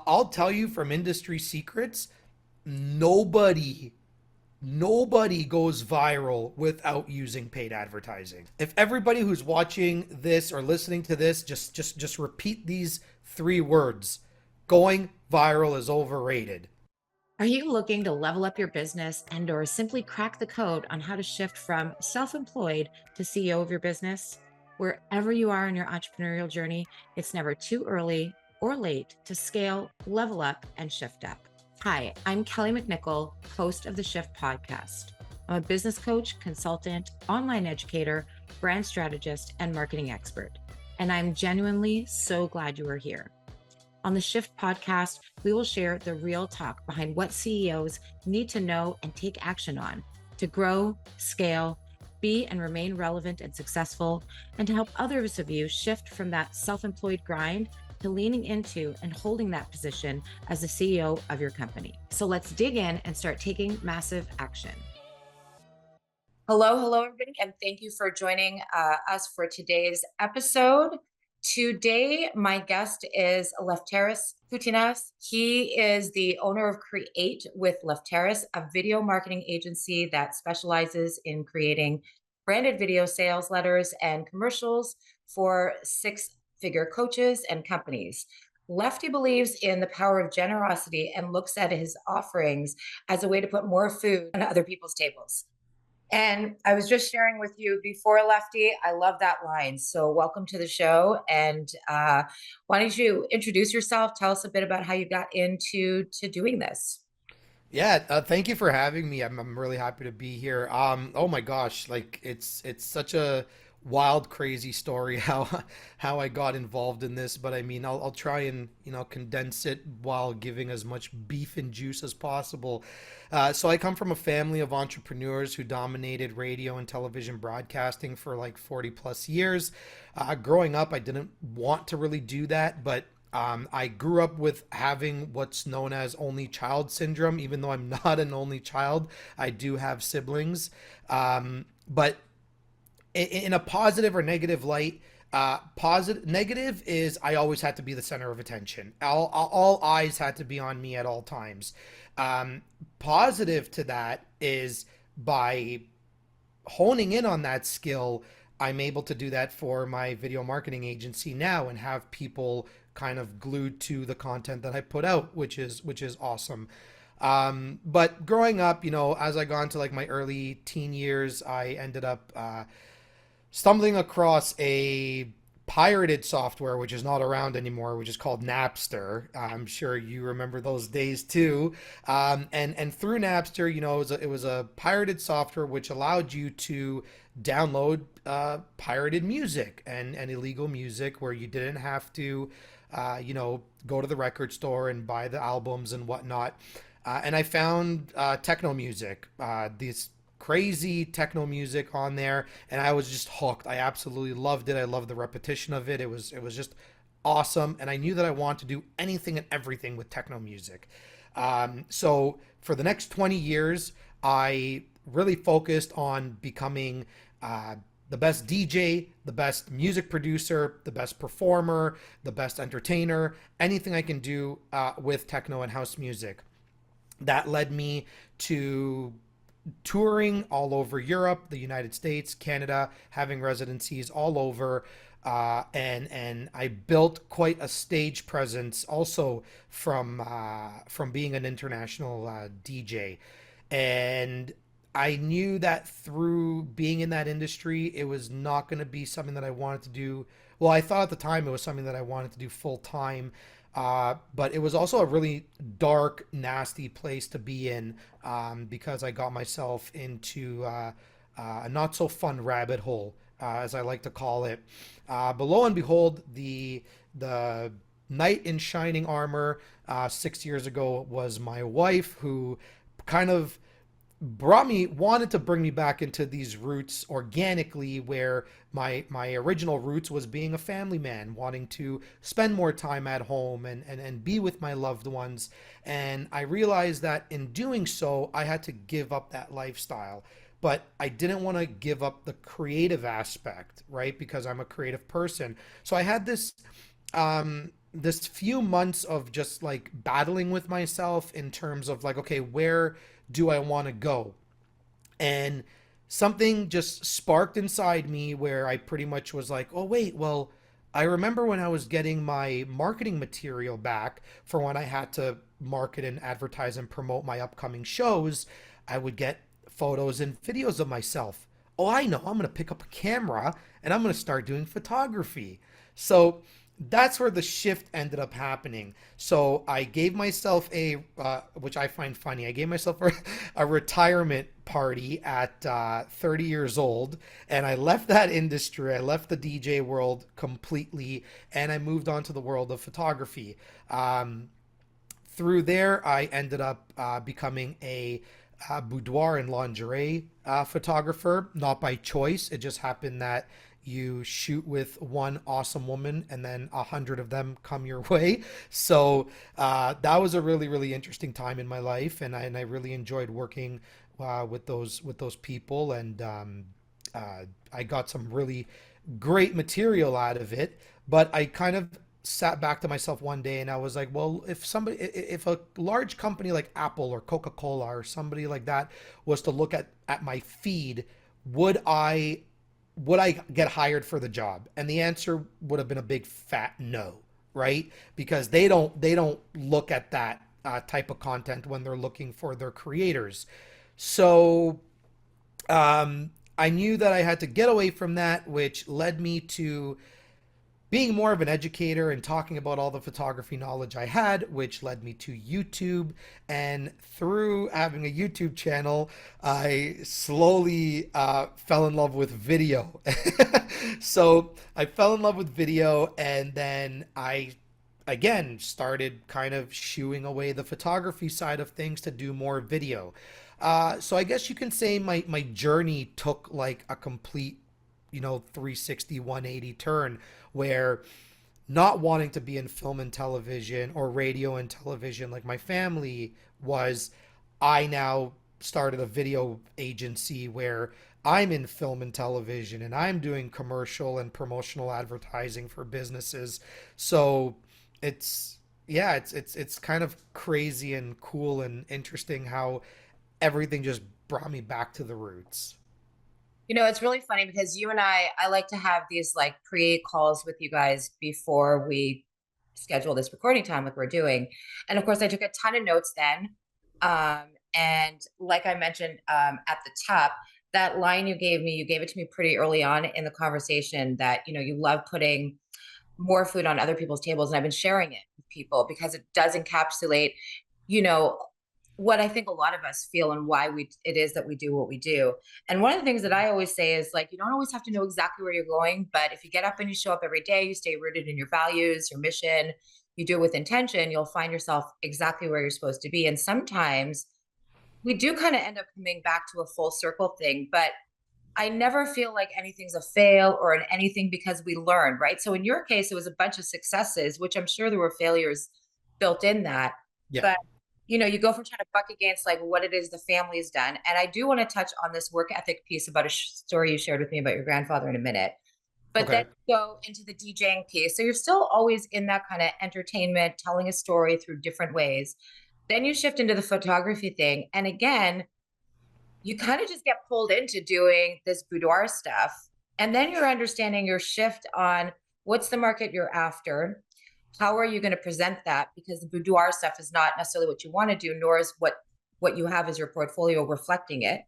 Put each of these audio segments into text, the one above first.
I'll tell you from industry secrets, nobody nobody goes viral without using paid advertising. If everybody who's watching this or listening to this just repeat these three words, going viral is overrated. Are you looking to level up your business and or simply crack the code on how to shift from self-employed to CEO of your business? Wherever you are in your entrepreneurial journey, it's never too early or late to scale, level up, and shift up. Hi, I'm Kelley McNichol, host of the Shift podcast. I'm a business coach, consultant, online educator, brand strategist, and marketing expert. And I'm genuinely so glad you are here. On the Shift podcast, we will share the real talk behind what CEOs need to know and take action on to grow, scale, be and remain relevant and successful, and to help others of you shift from that self-employed grind to leaning into and holding that position as the CEO of your company. So let's dig in and start taking massive action. Hello, everybody, and thank you for joining us for today's episode. Today, my guest is Lefteris Koutinas. He is the owner of Create with Lefteris, a video marketing agency that specializes in creating branded video sales letters and commercials for six-figure coaches and companies. Lefty believes in the power of generosity and looks at his offerings as a way to put more food on other people's tables. And I was just sharing with you before, Lefty, I love that line. So welcome to the show. And why don't you introduce yourself? Tell us a bit about how you got into doing this. Yeah, thank you for having me. I'm really happy to be here. Oh my gosh, like it's such a wild, crazy story how I got involved in this. But I mean, I'll try and condense it while giving as much beef and juice as possible. So I come from a family of entrepreneurs who dominated radio and television broadcasting for like 40 plus years. Growing up, I didn't want to really do that, but I grew up with having what's known as only child syndrome. Even though I'm not an only child, I do have siblings. But in a positive or negative light, positive negative is I always had to be the center of attention. All eyes had to be on me at all times. Um, Positive to that is by honing in on that skill, I'm able to do that for my video marketing agency now and have people kind of glued to the content that I put out, which is awesome. But growing up, as I got into like my early teen years, I ended up stumbling across a pirated software which is not around anymore, which is called Napster. I'm sure you remember those days too. And through Napster, it was a pirated software which allowed you to download pirated music and illegal music, where you didn't have to, go to the record store and buy the albums and whatnot. And I found techno music, these crazy techno music on there, and I was just hooked. I absolutely loved it. I loved the repetition of it. It was just awesome, and I knew that I wanted to do anything and everything with techno music. So for the next 20 years, I really focused on becoming the best DJ, the best music producer, the best performer, the best entertainer, anything I can do with techno and house music. That led me to touring all over Europe, the United States, Canada, having residencies all over. And I built quite a stage presence also from being an international DJ. And I knew that through being in that industry, it was not going to be something that I wanted to do. Well, I thought at the time it was something that I wanted to do full time. But it was also a really dark, nasty place to be in, because I got myself into a not so fun rabbit hole, as I like to call it. But lo and behold, the knight in shining armor 6 years ago was my wife, who kind of wanted to bring me back into these roots organically, where my original roots was being a family man, wanting to spend more time at home and be with my loved ones. And I realized that in doing so, I had to give up that lifestyle. But I didn't want to give up the creative aspect, right? Because I'm a creative person. So I had this this few months of just like battling with myself in terms of like, okay, where do I want to go? And something just sparked inside me where I pretty much was like, oh, wait, well, I remember when I was getting my marketing material back for when I had to market and advertise and promote my upcoming shows, I would get photos and videos of myself. Oh, I know, I'm going to pick up a camera and I'm going to start doing photography. So that's where the shift ended up happening. So I gave myself which I find funny, I gave myself a retirement party at 30 years old, and I left that industry. I left the DJ world completely, and I moved on to the world of photography. Through there, I ended up becoming a boudoir and lingerie photographer, not by choice. It just happened that you shoot with one awesome woman and then 100 of them come your way. So that was a really, really interesting time in my life, and I really enjoyed working with those people, and I got some really great material out of it. But I kind of sat back to myself one day and I was like, well, if a large company like Apple or Coca-Cola or somebody like that was to look at my feed, would I get hired for the job? And the answer would have been a big fat no, right? Because they don't look at that type of content when they're looking for their creators. So I knew that I had to get away from that, which led me to being more of an educator and talking about all the photography knowledge I had, which led me to YouTube. And through having a YouTube channel, I slowly fell in love with video. So I fell in love with video, and then I again started kind of shooing away the photography side of things to do more video. So I guess you can say my journey took like a complete, 360, 180 turn, where not wanting to be in film and television or radio and television like my family was, I now started a video agency where I'm in film and television and I'm doing commercial and promotional advertising for businesses. So it's yeah, it's kind of crazy and cool and interesting how everything just brought me back to the roots. It's really funny because you and I like to have these like pre calls with you guys before we schedule this recording time, like we're doing. And of course, I took a ton of notes then. And like I mentioned at the top, that line you gave me, you gave it to me pretty early on in the conversation that, you love putting more food on other people's tables. And I've been sharing it with people because it does encapsulate, you know, what I think a lot of us feel and why it is that we do what we do. And one of the things that I always say is like, you don't always have to know exactly where you're going, but if you get up and you show up every day, you stay rooted in your values, your mission, you do it with intention, you'll find yourself exactly where you're supposed to be. And sometimes we do kind of end up coming back to a full circle thing, but I never feel like anything's a fail or an anything because we learn, right? So in your case, it was a bunch of successes, which I'm sure there were failures built in that. Yeah. But you go from trying to buck against like what it is the family's done. And I do want to touch on this work ethic piece about a story you shared with me about your grandfather in a minute. But then Okay. go into the DJing piece. So you're still always in that kind of entertainment, telling a story through different ways. Then you shift into the photography thing. And again, you kind of just get pulled into doing this boudoir stuff. And then you're understanding your shift on what's the market you're after. How are you going to present that? Because the boudoir stuff is not necessarily what you want to do, nor is what you have as your portfolio reflecting it.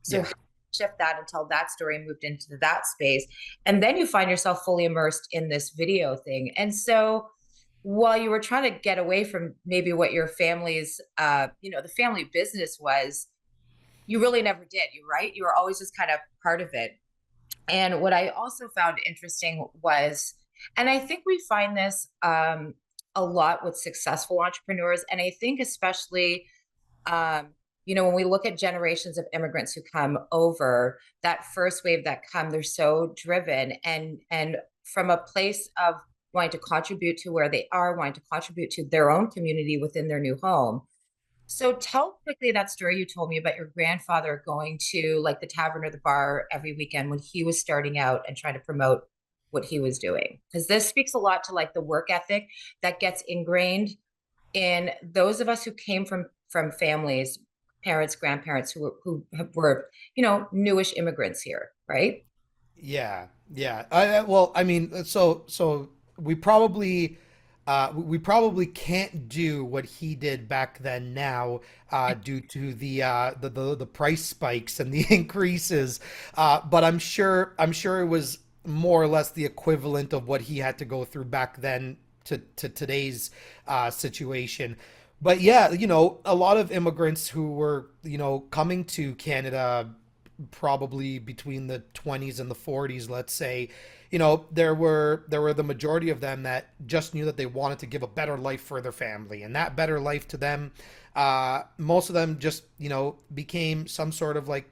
So Yeah. shift that until that story moved into that space. And then you find yourself fully immersed in this video thing. And so while you were trying to get away from maybe what your family's, the family business was, you really never did. You right? You were always just kind of part of it. And what I also found interesting was, and I think we find this a lot with successful entrepreneurs, and I think especially, when we look at generations of immigrants who come over, that first wave that come, they're so driven and from a place of wanting to contribute to where they are, wanting to contribute to their own community within their new home. So tell quickly that story you told me about your grandfather going to like the tavern or the bar every weekend when he was starting out and trying to promote what he was doing, because this speaks a lot to like the work ethic that gets ingrained in those of us who came from families, parents, grandparents who were newish immigrants here, right? Yeah, yeah. Well, I mean, so we probably we probably can't do what he did back then now due to the price spikes and the increases. But I'm sure it was more or less the equivalent of what he had to go through back then to today's situation. But yeah, a lot of immigrants who were, coming to Canada probably between the 20s and the 40s, let's say, there were the majority of them that just knew that they wanted to give a better life for their family, and that better life to them, most of them just became some sort of like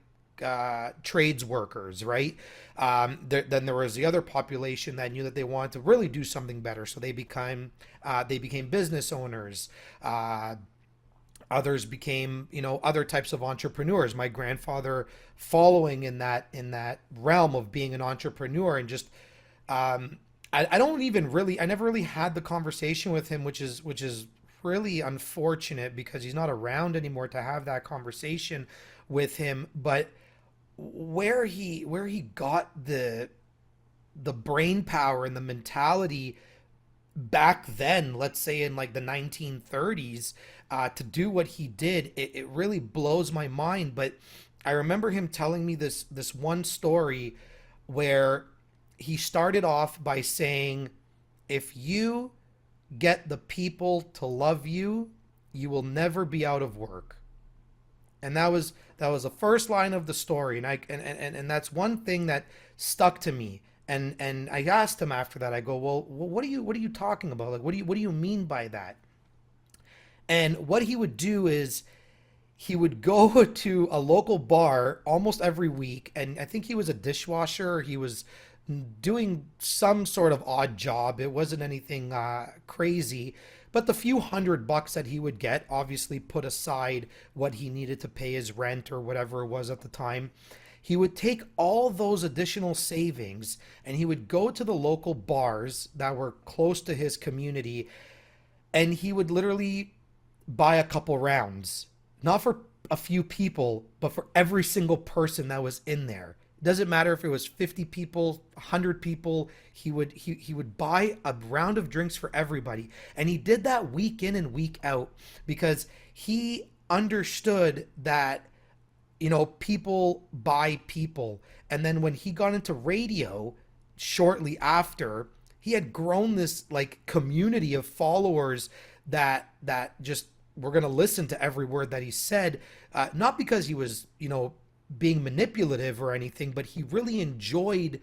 trades workers, right? Then there was the other population that knew that they wanted to really do something better, so they became business owners. Others became, other types of entrepreneurs. My grandfather following in that realm of being an entrepreneur, and just I don't even really I never really had the conversation with him, which is really unfortunate because he's not around anymore to have that conversation with him. But where he got the brain power and the mentality back then, let's say in like the 1930s, to do what he did, it really blows my mind. But I remember him telling me this one story where he started off by saying, if you get the people to love you, you will never be out of work. And that was the first line of the story. And that's one thing that stuck to me. And I asked him after that. I go, well, what are you talking about? Like, what do you mean by that? And what he would do is he would go to a local bar almost every week, and I think he was a dishwasher. He was doing some sort of odd job. It wasn't anything crazy, but the few $100 that he would get obviously put aside what he needed to pay his rent or whatever it was at the time. He would take all those additional savings and he would go to the local bars that were close to his community, and he would literally buy a couple rounds, not for a few people, but for every single person that was in there. It doesn't matter if it was 50 people, 100 people. He would buy a round of drinks for everybody, and he did that week in and week out because he understood that people buy people. And then when he got into radio shortly after, he had grown this like community of followers that just were going to listen to every word that he said, not because he was being manipulative or anything, but he really enjoyed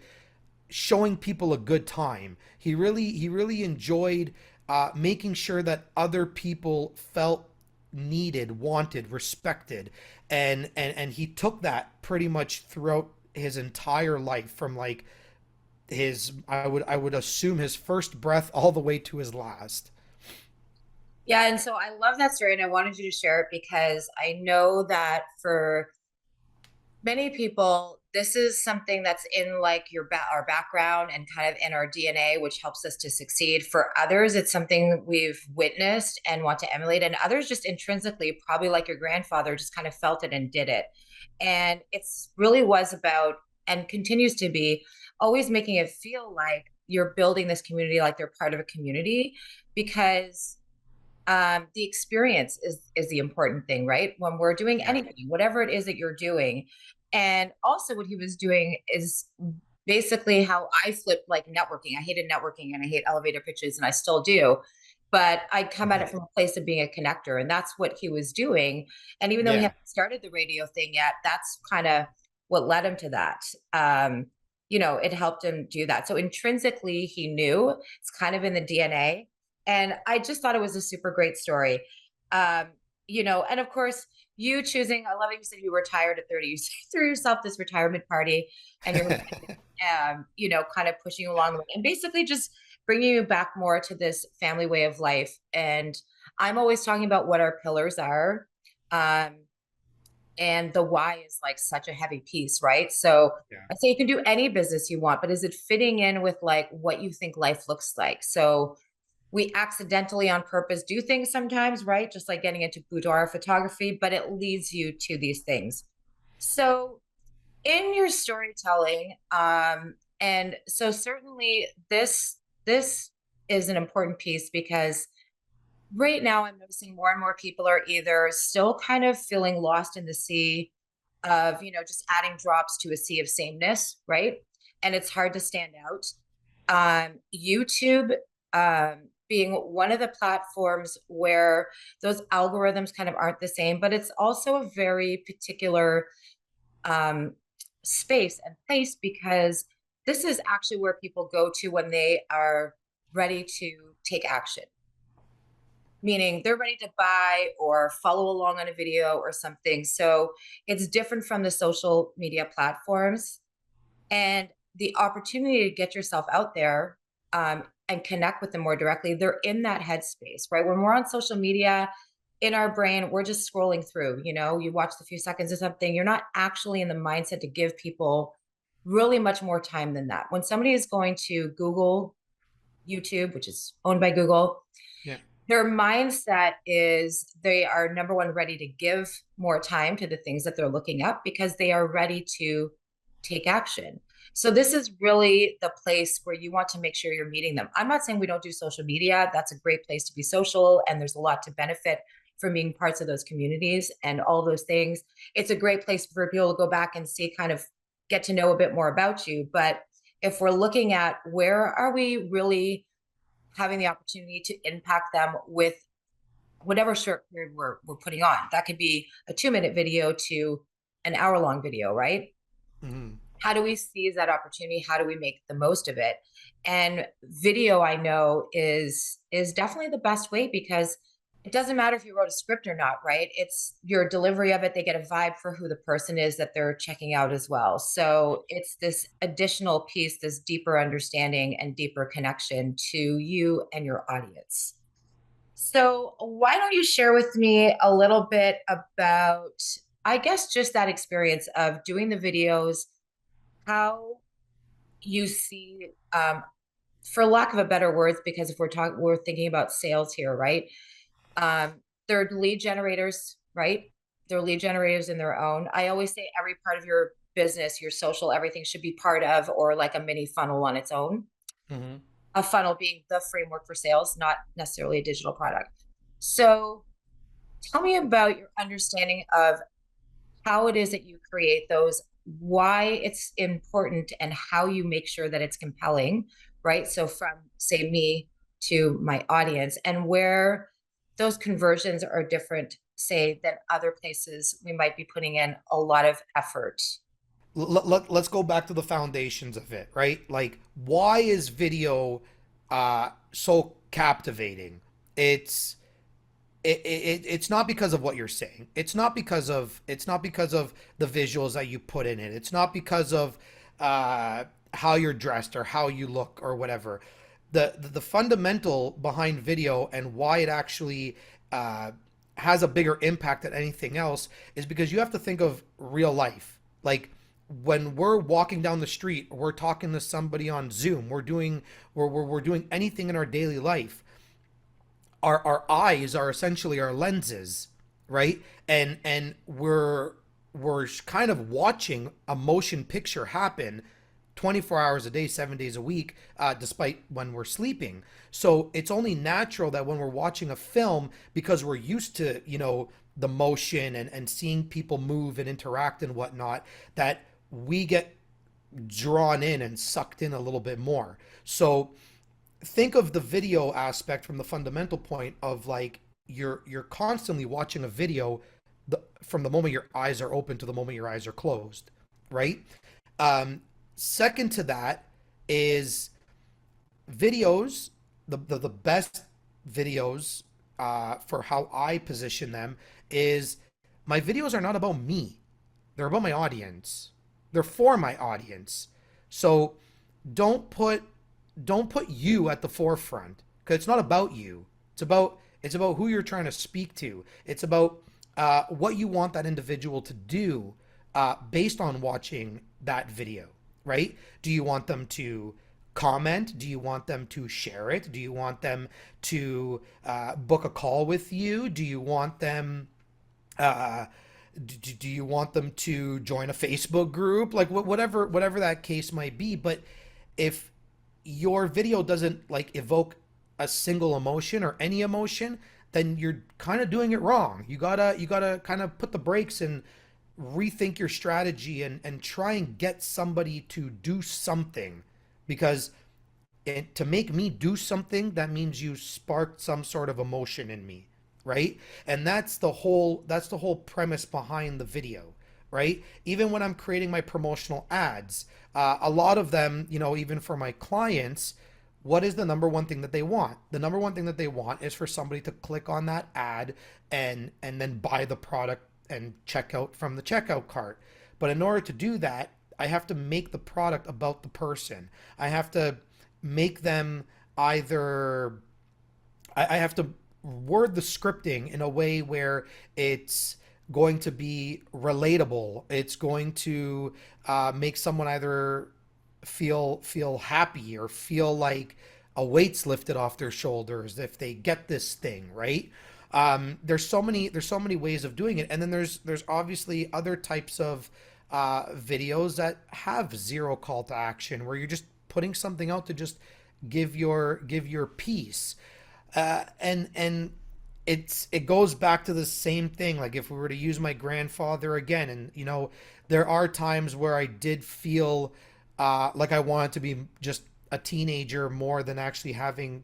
showing people a good time. He really enjoyed making sure that other people felt needed, wanted, respected, and he took that pretty much throughout his entire life, from like his I would assume his first breath all the way to his last. Yeah, and so I love that story, and I wanted you to share it because I know that for many people, this is something that's in like our background and kind of in our DNA, which helps us to succeed. For others, it's something we've witnessed and want to emulate, and others just intrinsically, probably like your grandfather, just kind of felt it and did it. And it's really was about and continues to be always making it feel like you're building this community, like they're part of a community, because the experience is the important thing, right? When we're doing Yeah. anything, whatever it is that you're doing. And also what he was doing is basically how I flipped like networking. I hated networking and I hate elevator pitches and I still do. But I come at it from a place of being a connector. And that's what he was doing. And even though he Yeah. hadn't started the radio thing yet, that's kind of what led him to that. It helped him do that. So intrinsically, he knew it's kind of in the DNA. And I just thought it was a super great story. Um, and of course, you choosing, I love that you said you were retired at 30. You threw yourself this retirement party and you're, kind of pushing you along the way and basically just bringing you back more to this family way of life. And I'm always talking about what our pillars are. Um, And the why is like such a heavy piece, right? So Yeah. I say you can do any business you want, but is it fitting in with like what you think life looks like? So we accidentally on purpose do things sometimes, right? Just like getting into boudoir photography, but it leads you to these things. So in your storytelling, and so certainly this is an important piece because right now I'm noticing more and more people are either still kind of feeling lost in the sea of, just adding drops to a sea of sameness, right? And it's hard to stand out. YouTube being one of the platforms where those algorithms kind of aren't the same, but it's also a very particular um, space and place because this is actually where people go to when they are ready to take action, meaning they're ready to buy or follow along on a video or something. So it's different from the social media platforms. And the opportunity to get yourself out there and connect with them more directly, they're in that headspace, right? When we're on social media, in our brain, we're just scrolling through, you watch the few seconds of something, you're not actually in the mindset to give people really much more time than that. When somebody is going to Google YouTube, which is owned by Google, Yeah. their mindset is they are number one ready to give more time to the things that they're looking up because they are ready to take action. So this is really the place where you want to make sure you're meeting them. I'm not saying we don't do social media. That's a great place to be social, and there's a lot to benefit from being parts of those communities and all those things. It's a great place for people to go back and see, kind of get to know a bit more about you. But if we're looking at where are we really having the opportunity to impact them with whatever short period we're putting on. That could be a 2-minute video to an hour-long video, right? Hmm. How do we seize that opportunity? How do we make the most of it? And video, I know, is definitely the best way because it doesn't matter if you wrote a script or not, right? It's your delivery of it. They get a vibe for who the person is that they're checking out as well. So it's this additional piece, this deeper understanding and deeper connection to you and your audience. So, why don't you share with me a little bit about, I guess, just that experience of doing the videos, how you see, for lack of a better words, because if we're thinking about sales here, right? They're lead generators, right? They're lead generators in their own. I always say every part of your business, your social, everything should be part of or like a mini funnel on its own. Hmm. A funnel being the framework for sales, not necessarily a digital product. So, tell me about your understanding of how it is that you create those, why it's important, and how you make sure that it's compelling, right? So, from, say, me to my audience, and where those conversions are different, say, than other places we might be putting in a lot of effort. Let's go back to the foundations of it, right? Like, why is video so captivating? It's it's not because of what you're saying. It's not because of the visuals that you put in it. It's not because of how you're dressed or how you look or whatever. The fundamental behind video and why it actually uh, has a bigger impact than anything else is because you have to think of real life. Like, when we're walking down the street, we're talking to somebody on Zoom, we're doing anything in our daily life, our eyes are essentially our lenses, right? And we're kind of watching a motion picture happen 24 hours a day, 7 days a week, despite when we're sleeping. So it's only natural that when we're watching a film, because we're used to, the motion and seeing people move and interact and whatnot, that we get drawn in and sucked in a little bit more. So think of the video aspect from the fundamental point of, like, you're constantly watching a video, from the moment your eyes are open to the moment your eyes are closed, right? Second to that is videos. The best videos, for how I position them, is my videos are not about me. They're about my audience. They're for my audience. So don't put don't put you at the forefront, because it's not about you. It's about who you're trying to speak to. It's about what you want that individual to do based on watching that video, right? Do you want them to comment? Do you want them to share it? Do you want them to book a call with you? Do you want them uh, do you want them to join a Facebook group? Like whatever that case might be. But if your video doesn't like evoke a single emotion or any emotion, then you're kind of doing it wrong. You gotta kind of put the brakes and rethink your strategy and try and get somebody to do something, because to make me do something, that means you sparked some sort of emotion in me, right? And that's the whole premise behind the video, right? Even when I'm creating my promotional ads, a lot of them, even for my clients, what is the number one thing that they want? The number one thing that they want is for somebody to click on that ad and then buy the product and check out from the checkout cart. But in order to do that, I have to make the product about the person. I have to make them either I have to word the scripting in a way where it's going to be relatable. It's going to make someone either feel happy or feel like a weight's lifted off their shoulders if they get this thing right. There's so many ways of doing it, and then there's obviously other types of videos that have zero call to action, where you're just putting something out to just give your piece, and it goes back to the same thing. Like if we were to use my grandfather again, and there are times where I did feel like I wanted to be just a teenager more than actually having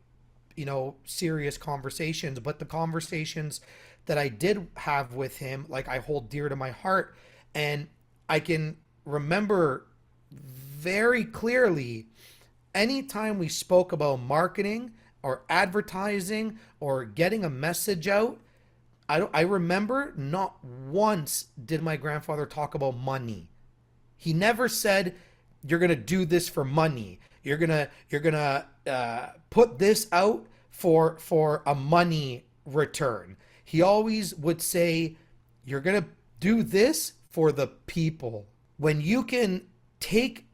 serious conversations. But the conversations that I did have with him, like, I hold dear to my heart, and I can remember very clearly anytime we spoke about marketing or advertising or getting a message out. I remember not once did my grandfather talk about money. He never said, "You're gonna do this for money. You're gonna put this out for a money return." He always would say, "You're gonna do this for the people." When you can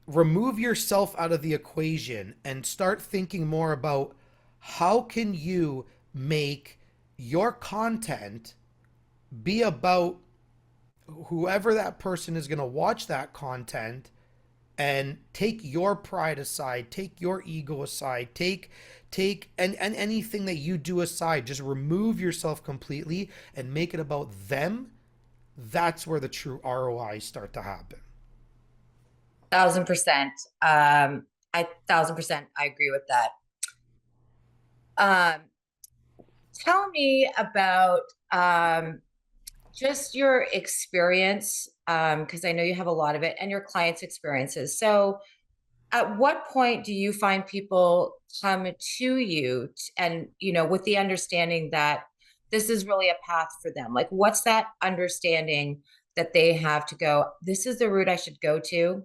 remove yourself out of the equation and start thinking more about how can you make your content be about whoever that person is going to watch that content, and take your pride aside, take your ego aside, take and anything that you do aside, just remove yourself completely and make it about them. That's where the true ROI start to happen. 1,000%. I 1,000% I agree with that. Um, Tell me about just your experience, because I know you have a lot of it, and your clients' experiences. So, at what point do you find people come to you and, with the understanding that this is really a path for them? Like, what's that understanding that they have to go, this is the route I should go to,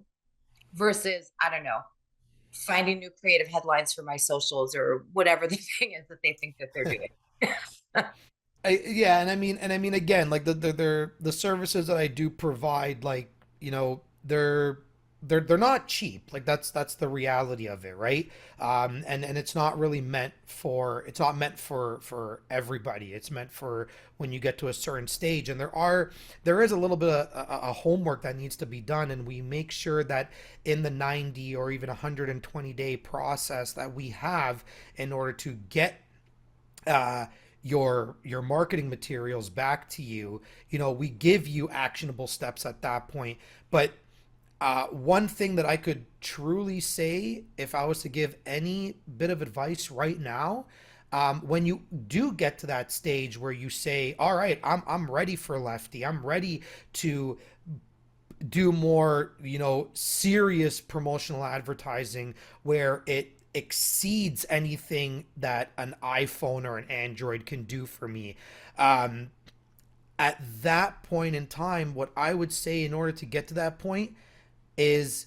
versus, I don't know, finding new creative headlines for my socials or whatever the thing is that they think that they're doing. Yeah, and I mean again, like the services that I do provide, like, they're not cheap. Like that's the reality of it, right? And it's not really meant for everybody. It's meant for when you get to a certain stage, and there is a little bit of a homework that needs to be done, and we make sure that in the 90 or even 120-day process that we have in order to get uh, your marketing materials back to you, we give you actionable steps at that point. But one thing that I could truly say, if I was to give any bit of advice right now, when you do get to that stage where you say, "All right, I'm ready for Lefty. I'm ready to do more, serious promotional advertising where it exceeds anything that an iPhone or an Android can do for me." Um, at that point in time, what I would say in order to get to that point is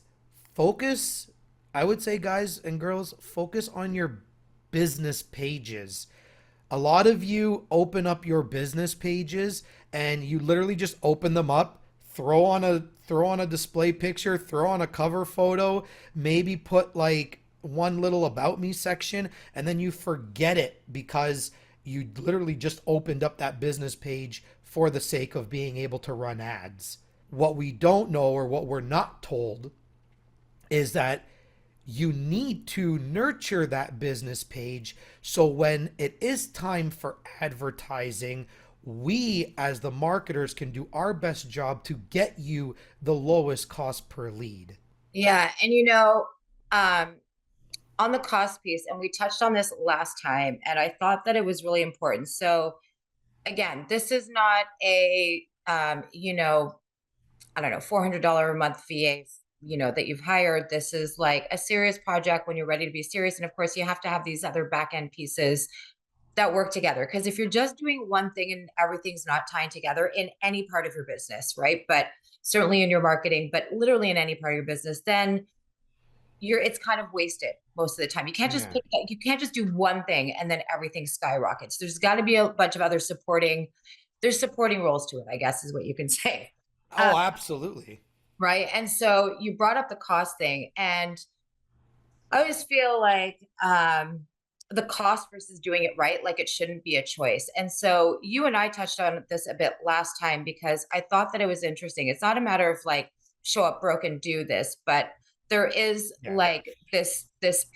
focus. I would say, guys and girls, focus on your business pages. A lot of you open up your business pages and you literally just open them up, throw on a display picture, throw on a cover photo, maybe put like one little about me section, and then you forget it because you literally just opened up that business page for the sake of being able to run ads. What we don't know, or what we're not told, is that you need to nurture that business page so when it is time for advertising, we as the marketers can do our best job to get you the lowest cost per lead. Yeah. And um, on the cost piece, and we touched on this last time, and I thought that it was really important. So again, this is not a I don't know, $400 a month VA, that you've hired. This is like a serious project when you're ready to be serious. And of course, you have to have these other back end pieces that work together. Because if you're just doing one thing and everything's not tying together in any part of your business, right? But certainly in your marketing, but literally in any part of your business, then it's kind of wasted most of the time. You can't just Yeah. you can't just do one thing and then everything skyrockets. There's got to be a bunch of other there's supporting roles to it, I guess is what you can say. Oh, absolutely. Right. And so you brought up the cost thing, and I always feel like the cost versus doing it right, like it shouldn't be a choice. And so you and I touched on this a bit last time because I thought that it was interesting. It's not a matter of like show up broke and do this, but there is Yeah. like this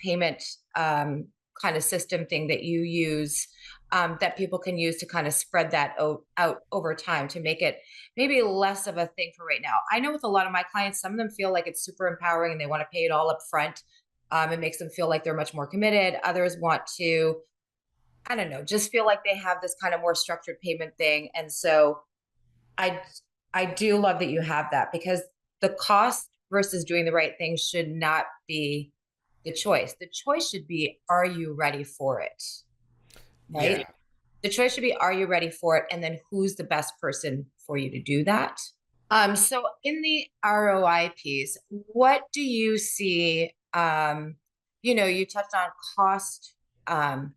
payment kind of system thing that you use, that people can use to kind of spread that out over time to make it maybe less of a thing for right now. I know with a lot of my clients, some of them feel like it's super empowering and they want to pay it all up front. It makes them feel like they're much more committed. Others want to, I don't know, just feel like they have this kind of more structured payment thing. And so I I do love that you have that, because the cost versus doing the right thing should not be the choice. The choice should be, are you ready for it? Right? Yeah. The choice should be, are you ready for it? And then who's the best person for you to do that? So in the ROI piece, what do you see? You touched on cost, um,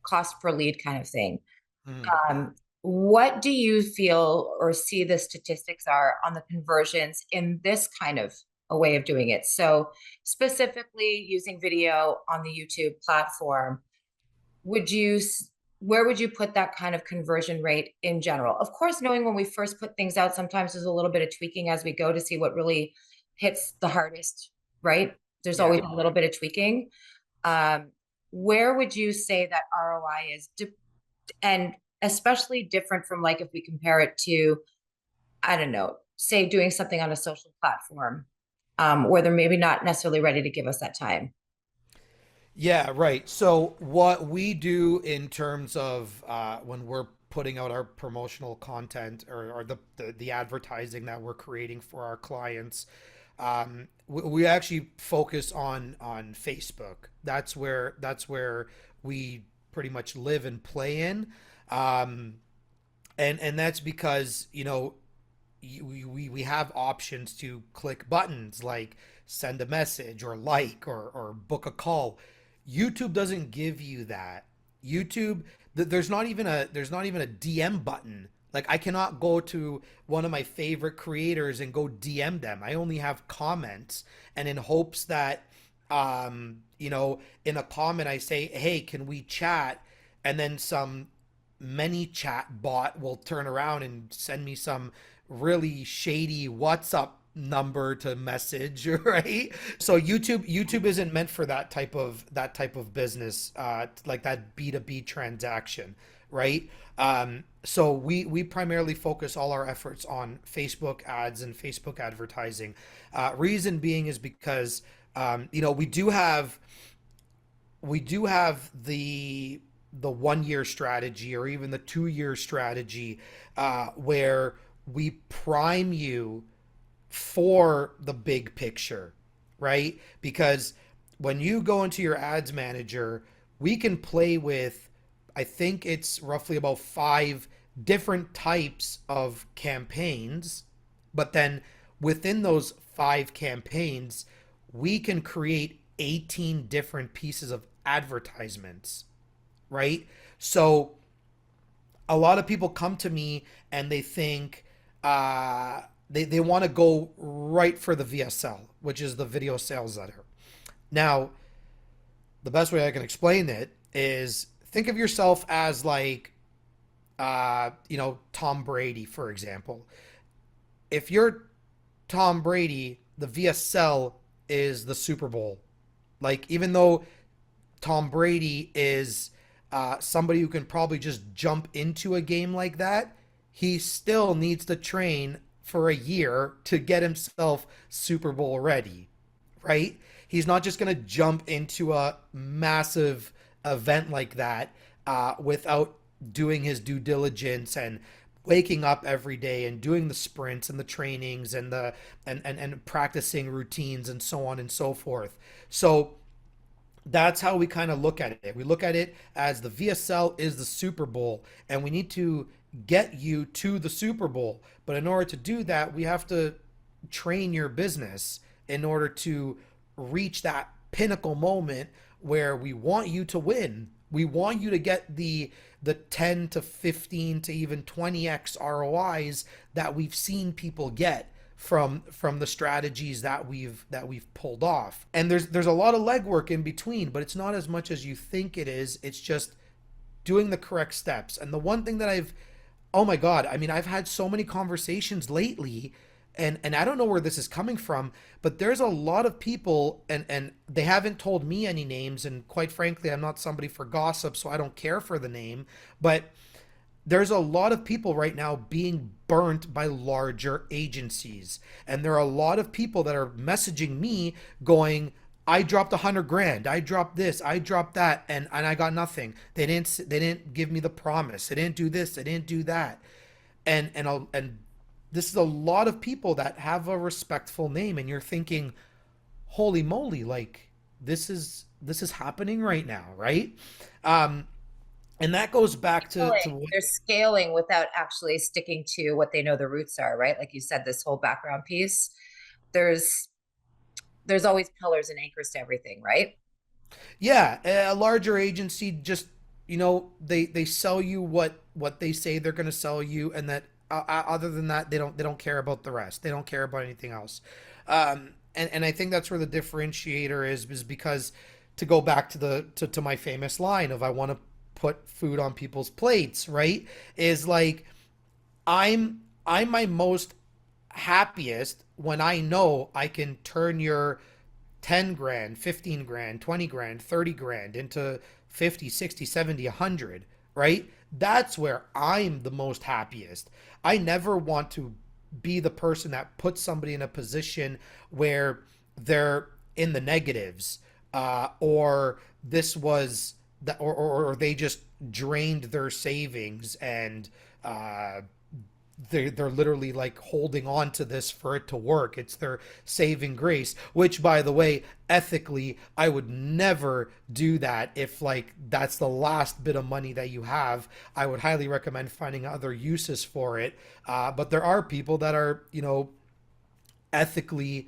cost per lead kind of thing. Mhm. What do you feel or see the statistics are on the conversions in this kind of a way of doing it? So specifically using video on the YouTube platform, would you where would you put that kind of conversion rate in general? Of course, knowing when we first put things out, sometimes there's a little bit of tweaking as we go to see what really hits the hardest, right? There's Yeah. always a little bit of tweaking. Um, where would you say that ROI is, and especially different from like if we compare it to, I don't know, say doing something on a social platform, where they're maybe not necessarily ready to give us that time. Yeah, right. So what we do in terms of when we're putting out our promotional content, or the advertising that we're creating for our clients, we actually focus on Facebook. That's where we pretty much live and play in, um, and that's because we have options to click buttons like send a message or like or book a call. YouTube doesn't give you that. YouTube, there's not even a DM button. Like I cannot go to one of my favorite creators and go DM them. I only have comments, and in hopes that in a comment I say, "Hey, can we chat?" and then some many chat bot will turn around and send me some really shady WhatsApp number to message, right? So YouTube isn't meant for that type of business, like that B2B transaction, right? So we primarily focus all our efforts on Facebook ads and Facebook advertising. Reason being is because we do have the 1 year strategy, or even the 2 year strategy, where we prime you for the big picture, right? Because when you go into your ads manager, we can play with, I think it's roughly about 5 different types of campaigns, but then within those 5 campaigns, we can create 18 different pieces of advertisements, right? So a lot of people come to me and they think they want to go right for the VSL, which is the video sales letter. Now, the best way I can explain it is think of yourself as like, Tom Brady, for example. If you're Tom Brady, the VSL is the Super Bowl. Like, even though Tom Brady is somebody who can probably just jump into a game like that, he still needs to train for a year to get himself Super Bowl ready, right? He's not just going to jump into a massive event like that without doing his due diligence and waking up every day and doing the sprints and the trainings and the and practicing routines and so on and so forth. So that's how we kind of look at it. We look at it as the VSL is the Super Bowl, and we need to get you to the Super Bowl. But in order to do that, we have to train your business in order to reach that pinnacle moment where we want you to win. We want you to get the 10 to 15 to even 20x ROIs that we've seen people get from the strategies that we've pulled off. And there's a lot of legwork in between, but it's not as much as you think it is. It's just doing the correct steps. And the one thing that oh my God, I mean, I've had so many conversations lately, and I don't know where this is coming from, but there's a lot of people, and they haven't told me any names, and quite frankly, I'm not somebody for gossip, so I don't care for the name, but there's a lot of people right now being burnt by larger agencies. And there are a lot of people that are messaging me going, I dropped 100 grand. I dropped this. I dropped that. And I got nothing. They didn't give me the promise. They didn't do this. They didn't do that. And this is a lot of people that have a respectful name. And you're thinking, holy moly, like this is happening right now, right? Um, and that goes back to what. They're scaling without actually sticking to what they know the roots are, right? Like you said, this whole background piece. There's there's always pillars and anchors to everything, right? Yeah, a larger agency just, they sell you what they say they're going to sell you, and that other than that, they don't care about the rest. They don't care about anything else. And I think that's where the differentiator is because, to go back to my famous line of I want to put food on people's plates, right? Is like, I'm my most happiest when I know I can turn your 10 grand, 15 grand, 20 grand, 30 grand into 50, 60, 70, 100, right? That's where I'm the most happiest. I never want to be the person that puts somebody in a position where they're in the negatives, or this was that, or they just drained their savings, and uh, they're literally like holding on to this for it to work. It's their saving grace, which, by the way, ethically, I would never do that. If like that's the last bit of money that you have, I would highly recommend finding other uses for it. But there are people that are, ethically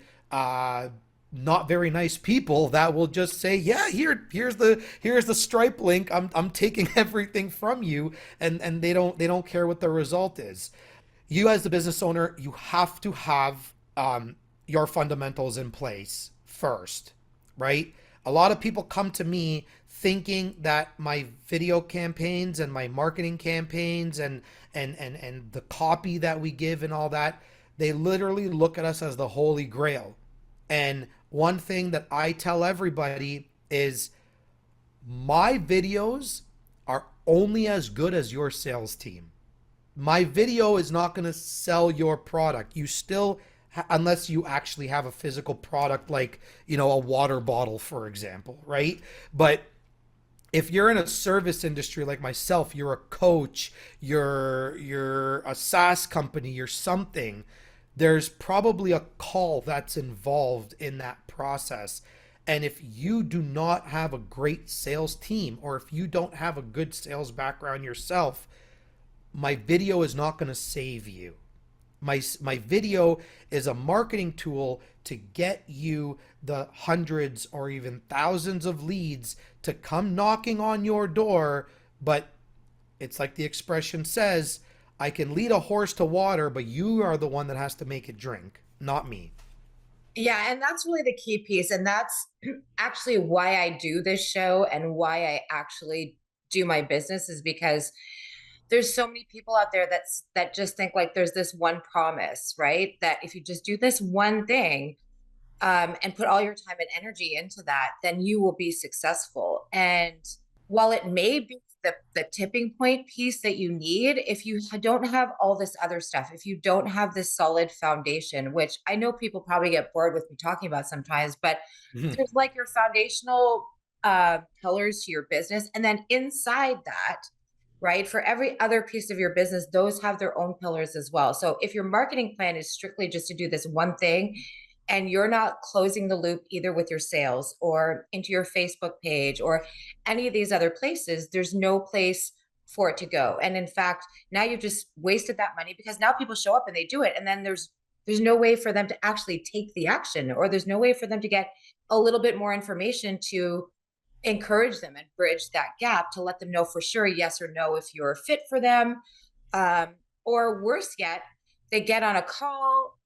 not very nice people that will just say, yeah, here's the Stripe link. I'm taking everything from you, and they don't care what the result is. You, as the business owner, you have to have your fundamentals in place first, right? A lot of people come to me thinking that my video campaigns and my marketing campaigns and the copy that we give and all that, they literally look at us as the holy grail. And one thing that I tell everybody is, my videos are only as good as your sales team. My video is not going to sell your product. You still, unless you actually have a physical product, like, a water bottle, for example, right? But if you're in a service industry like myself, you're a coach, you're a SaaS company, you're something, there's probably a call that's involved in that process. And if you do not have a great sales team, or if you don't have a good sales background yourself, my video is not going to save you. My video is a marketing tool to get you the hundreds or even thousands of leads to come knocking on your door, but It's like the expression says, I can lead a horse to water, but you are the one that has to make it drink, not me. Yeah, and that's really the key piece. And that's actually why I do this show and why I actually do my business is because there's so many people out there that just think like there's this one promise, right? That if you just do this one thing, and put all your time and energy into that, then you will be successful. And while it may be the tipping point piece that you need, if you don't have all this other stuff, if you don't have this solid foundation, which I know people probably get bored with me talking about sometimes, but Mhm. there's like your foundational pillars to your business. And then inside that, right, for every other piece of your business, those have their own pillars as well. So if your marketing plan is strictly just to do this one thing, and you're not closing the loop either with your sales or into your Facebook page or any of these other places, there's no place for it to go. And in fact, now you've just wasted that money because now people show up and they do it. And then there's no way for them to actually take the action, or there's no way for them to get a little bit more information to encourage them and bridge that gap to let them know for sure, yes or no, if you're fit for them. Or worse yet, they get on a call,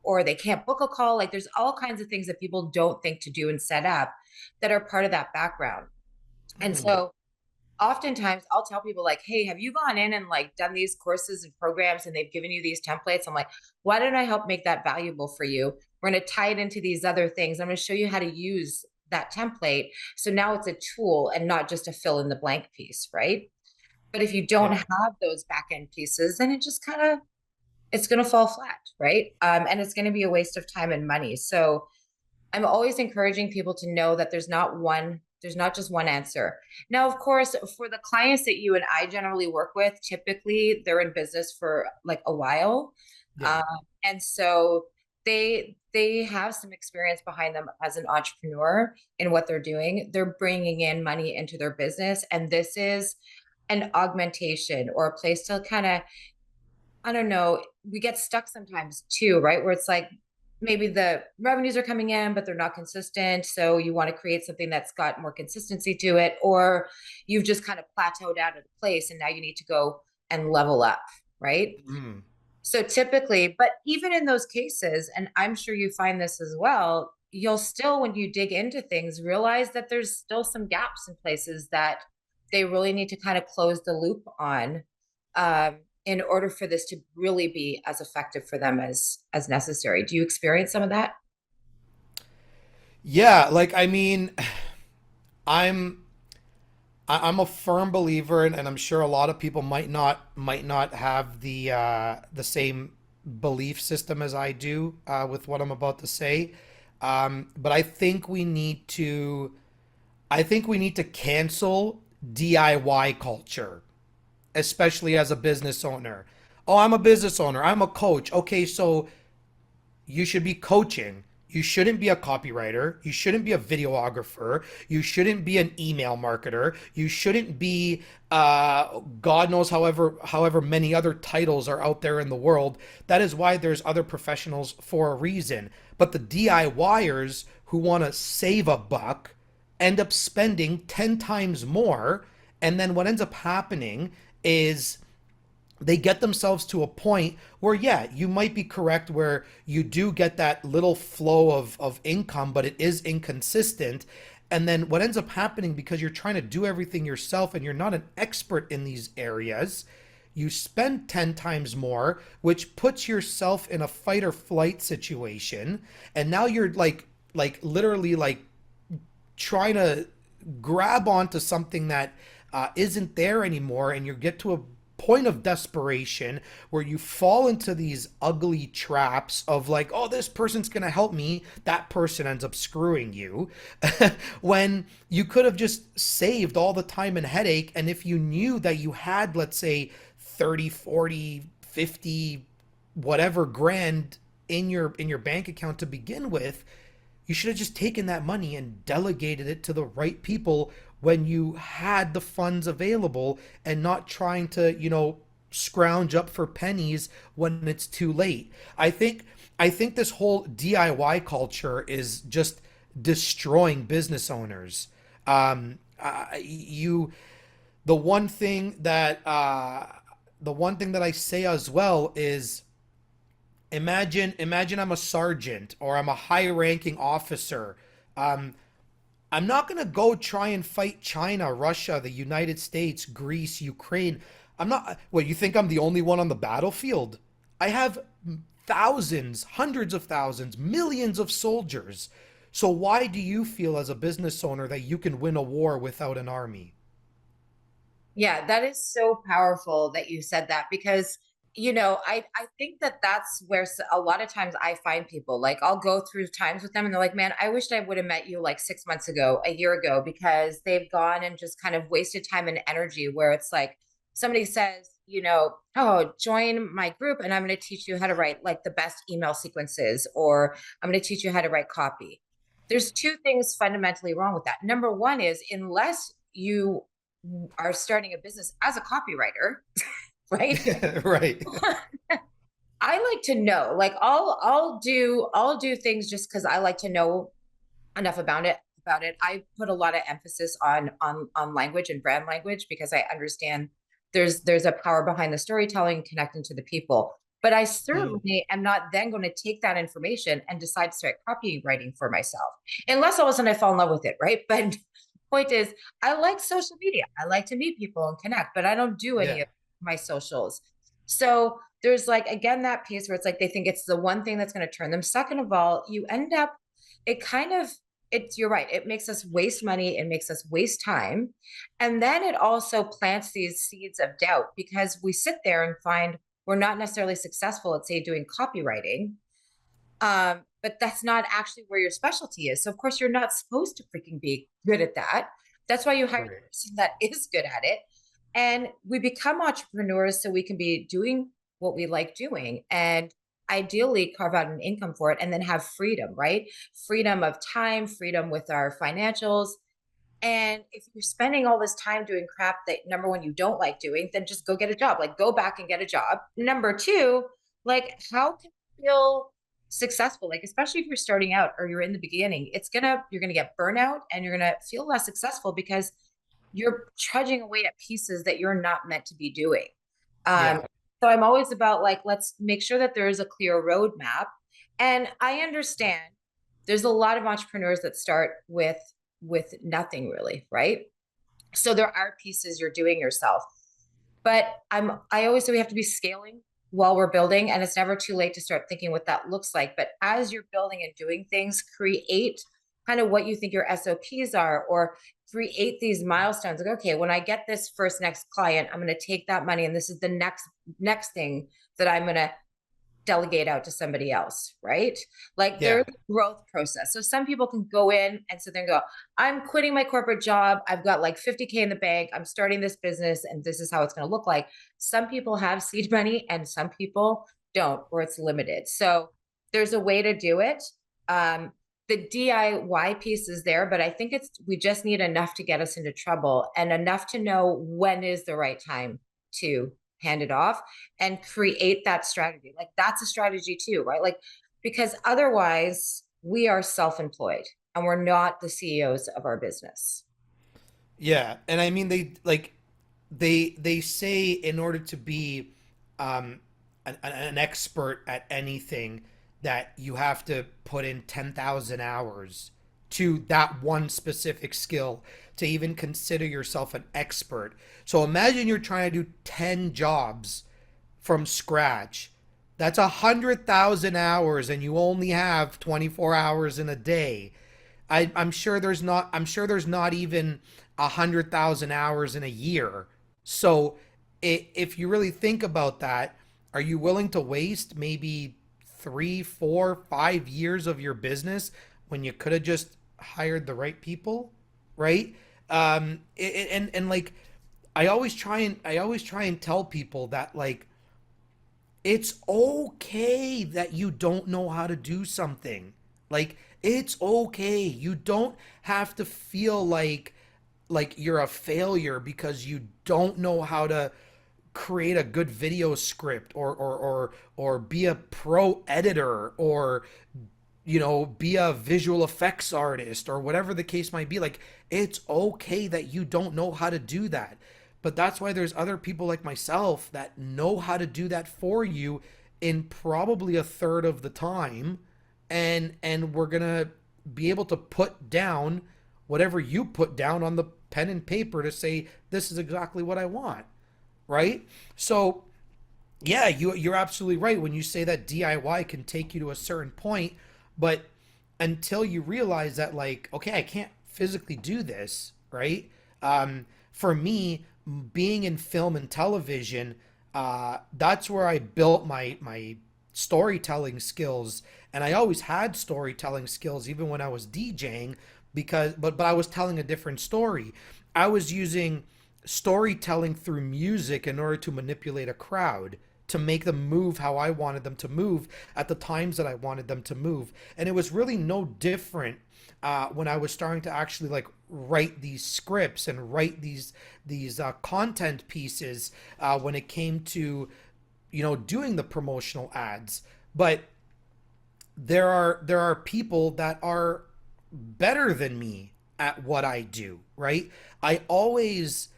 or they can't book a call. Like there's all kinds of things that people don't think to do and set up that are part of that background. And Mhm. so oftentimes I'll tell people like, hey, have you gone in and like done these courses and programs and they've given you these templates? I'm like, why don't I help make that valuable for you? We're going to tie it into these other things. I'm going to show you how to use that template. So now it's a tool and not just a fill in the blank piece, right? But if you don't Yeah. have those back end pieces, then it just kind of it's going to fall flat, right? And it's going to be a waste of time and money. So I'm always encouraging people to know that there's not just one answer. Now, of course, for the clients that you and I generally work with, typically they're in business for like a while. Yeah. Um, and so they have some experience behind them as an entrepreneur in what they're doing. They're bringing in money into their business, and this is an augmentation or a place to kind of, I don't know, we get stuck sometimes too, right? Where it's like maybe the revenues are coming in, but they're not consistent. So you want to create something that's got more consistency to it, or you've just kind of plateaued out of the place and now you need to go and level up, right? Mhm. So typically, but even in those cases, and I'm sure you find this as well, you'll still, when you dig into things, realize that there's still some gaps in places that they really need to kind of close the loop on, in order for this to really be as effective for them as necessary. Do you experience some of that? Yeah, like I mean, I'm I'm a firm believer, and I'm sure a lot of people might not have the same belief system as I do with what I'm about to say. But I think we need to cancel DIY culture, especially as a business owner. Oh, I'm a business owner. I'm a coach. Okay, so you should be coaching. You shouldn't be a copywriter. You shouldn't be a videographer. You shouldn't be an email marketer. You shouldn't be God knows however many other titles are out there in the world. That is why there's other professionals for a reason. But the DIYers who want to save a buck end up spending 10 times more, and then what ends up happening is they get themselves to a point where, yeah, you might be correct, where you do get that little flow of income, but it is inconsistent. And then what ends up happening, because you're trying to do everything yourself and you're not an expert in these areas, you spend 10 times more, which puts yourself in a fight or flight situation. And now you're like literally like trying to grab onto something that isn't there anymore, and you get to a point of desperation where you fall into these ugly traps of like, oh, this person's gonna help me, that person ends up screwing you. When you could have just saved all the time and headache, and if you knew that you had, let's say, 30, 40, 50, whatever grand in your bank account to begin with, you should have just taken that money and delegated it to the right people when you had the funds available, and not trying to, scrounge up for pennies when it's too late. I think this whole DIY culture is just destroying business owners. You the one thing that I say as well is, imagine I'm a sergeant or I'm a high ranking officer. Um, I'm not going to go try and fight China, Russia, the United States, Greece, Ukraine. I'm not. What, you think I'm the only one on the battlefield? I have thousands, hundreds of thousands, millions of soldiers. So why do you feel as a business owner that you can win a war without an army? Yeah, that is so powerful that you said that because, I think that that's where a lot of times I find people like I'll go through times with them and they're like, man, I wished I would have met you like 6 months ago, a year ago, because they've gone and just kind of wasted time and energy where it's like somebody says, oh, join my group and I'm going to teach you how to write like the best email sequences, or I'm going to teach you how to write copy. There's two things fundamentally wrong with that. Number one is unless you are starting a business as a copywriter, right? Right. I like to know, like I'll do things just because I like to know enough about it. I put a lot of emphasis on language and brand language because I understand there's a power behind the storytelling connecting to the people. But I Mm, certainly am not then going to take that information and decide to start copywriting for myself, unless all of a sudden I fall in love with it, right? But point is, I like social media. I like to meet people and connect, but I don't do any yeah. of my socials. So there's like again that piece where it's like they think it's the one thing that's going to turn them. Second of all, you end up it kind of it's you're right. It makes us waste money. It makes us waste time. And then it also plants these seeds of doubt because we sit there and find we're not necessarily successful at, say, doing copywriting. But that's not actually where your specialty is. So, of course, you're not supposed to freaking be good at that. That's why you hire the Right. person that is good at it. And we become entrepreneurs so we can be doing what we like doing and ideally carve out an income for it and then have freedom, right? Freedom of time, freedom with our financials. And if you're spending all this time doing crap that number one, you don't like doing, then just go get a job. Like go back and get a job. Number two, like how can you feel successful? Like, especially if you're starting out or you're in the beginning, you're gonna get burnout and you're gonna feel less successful because you're trudging away at pieces that you're not meant to be doing. Um, Yeah. so I'm always about like, let's make sure that there is a clear roadmap. And I understand there's a lot of entrepreneurs that start with nothing really, right? So there are pieces you're doing yourself. But I always say we have to be scaling while we're building, and it's never too late to start thinking what that looks like. But as you're building and doing things, create kind of what you think your SOPs are, or create these milestones. Like, okay, when I get this first next client, I'm going to take that money, and this is the next thing that I'm going to delegate out to somebody else, right? Like Yeah. there's a growth process. So some people can go in and sit there and go, I'm quitting my corporate job. I've got like 50K in the bank. I'm starting this business and this is how it's going to look like. Some people have seed money and some people don't, or it's limited. So there's a way to do it. The DIY piece is there, but I think we just need enough to get us into trouble and enough to know when is the right time to hand it off and create that strategy. Like that's a strategy too, right? Like because otherwise we are self-employed and we're not the CEOs of our business. Yeah. And I mean, they say in order to be um, an expert at anything that you have to put in 10,000 hours to that one specific skill to even consider yourself an expert. So imagine you're trying to do 10 jobs from scratch. That's 100,000 hours and you only have 24 hours in a day. I'm sure there's not. I'm sure there's not even 100,000 hours in a year. So, if you really think about that, are you willing to waste maybe 3, 4, 5 years of your business when you could have just hired the right people, right? And like, I always try and tell people that like it's okay that you don't know how to do something. Like it's okay. You don't have to feel like you're a failure because you don't know how to create a good video script or be a pro editor or be a visual effects artist or whatever the case might be. Like it's okay that you don't know how to do that. But that's why there's other people like myself that know how to do that for you in probably a third of the time, and we're going to be able to put down whatever you put down on the pen and paper to say this is exactly what I want, right? So yeah, you're absolutely right when you say that DIY can take you to a certain point, but until you realize that, like, okay, I can't physically do this, right? For me, being in film and television, that's where I built my storytelling skills, and I always had storytelling skills even when I was DJing, because but I was telling a different story. I was using storytelling through music in order to manipulate a crowd, to make them move how I wanted them to move at the times that I wanted them to move. And it was really no different when I was starting to actually like write these scripts and write these content pieces when it came to doing the promotional ads. But there are people that are better than me at what I do, right? I always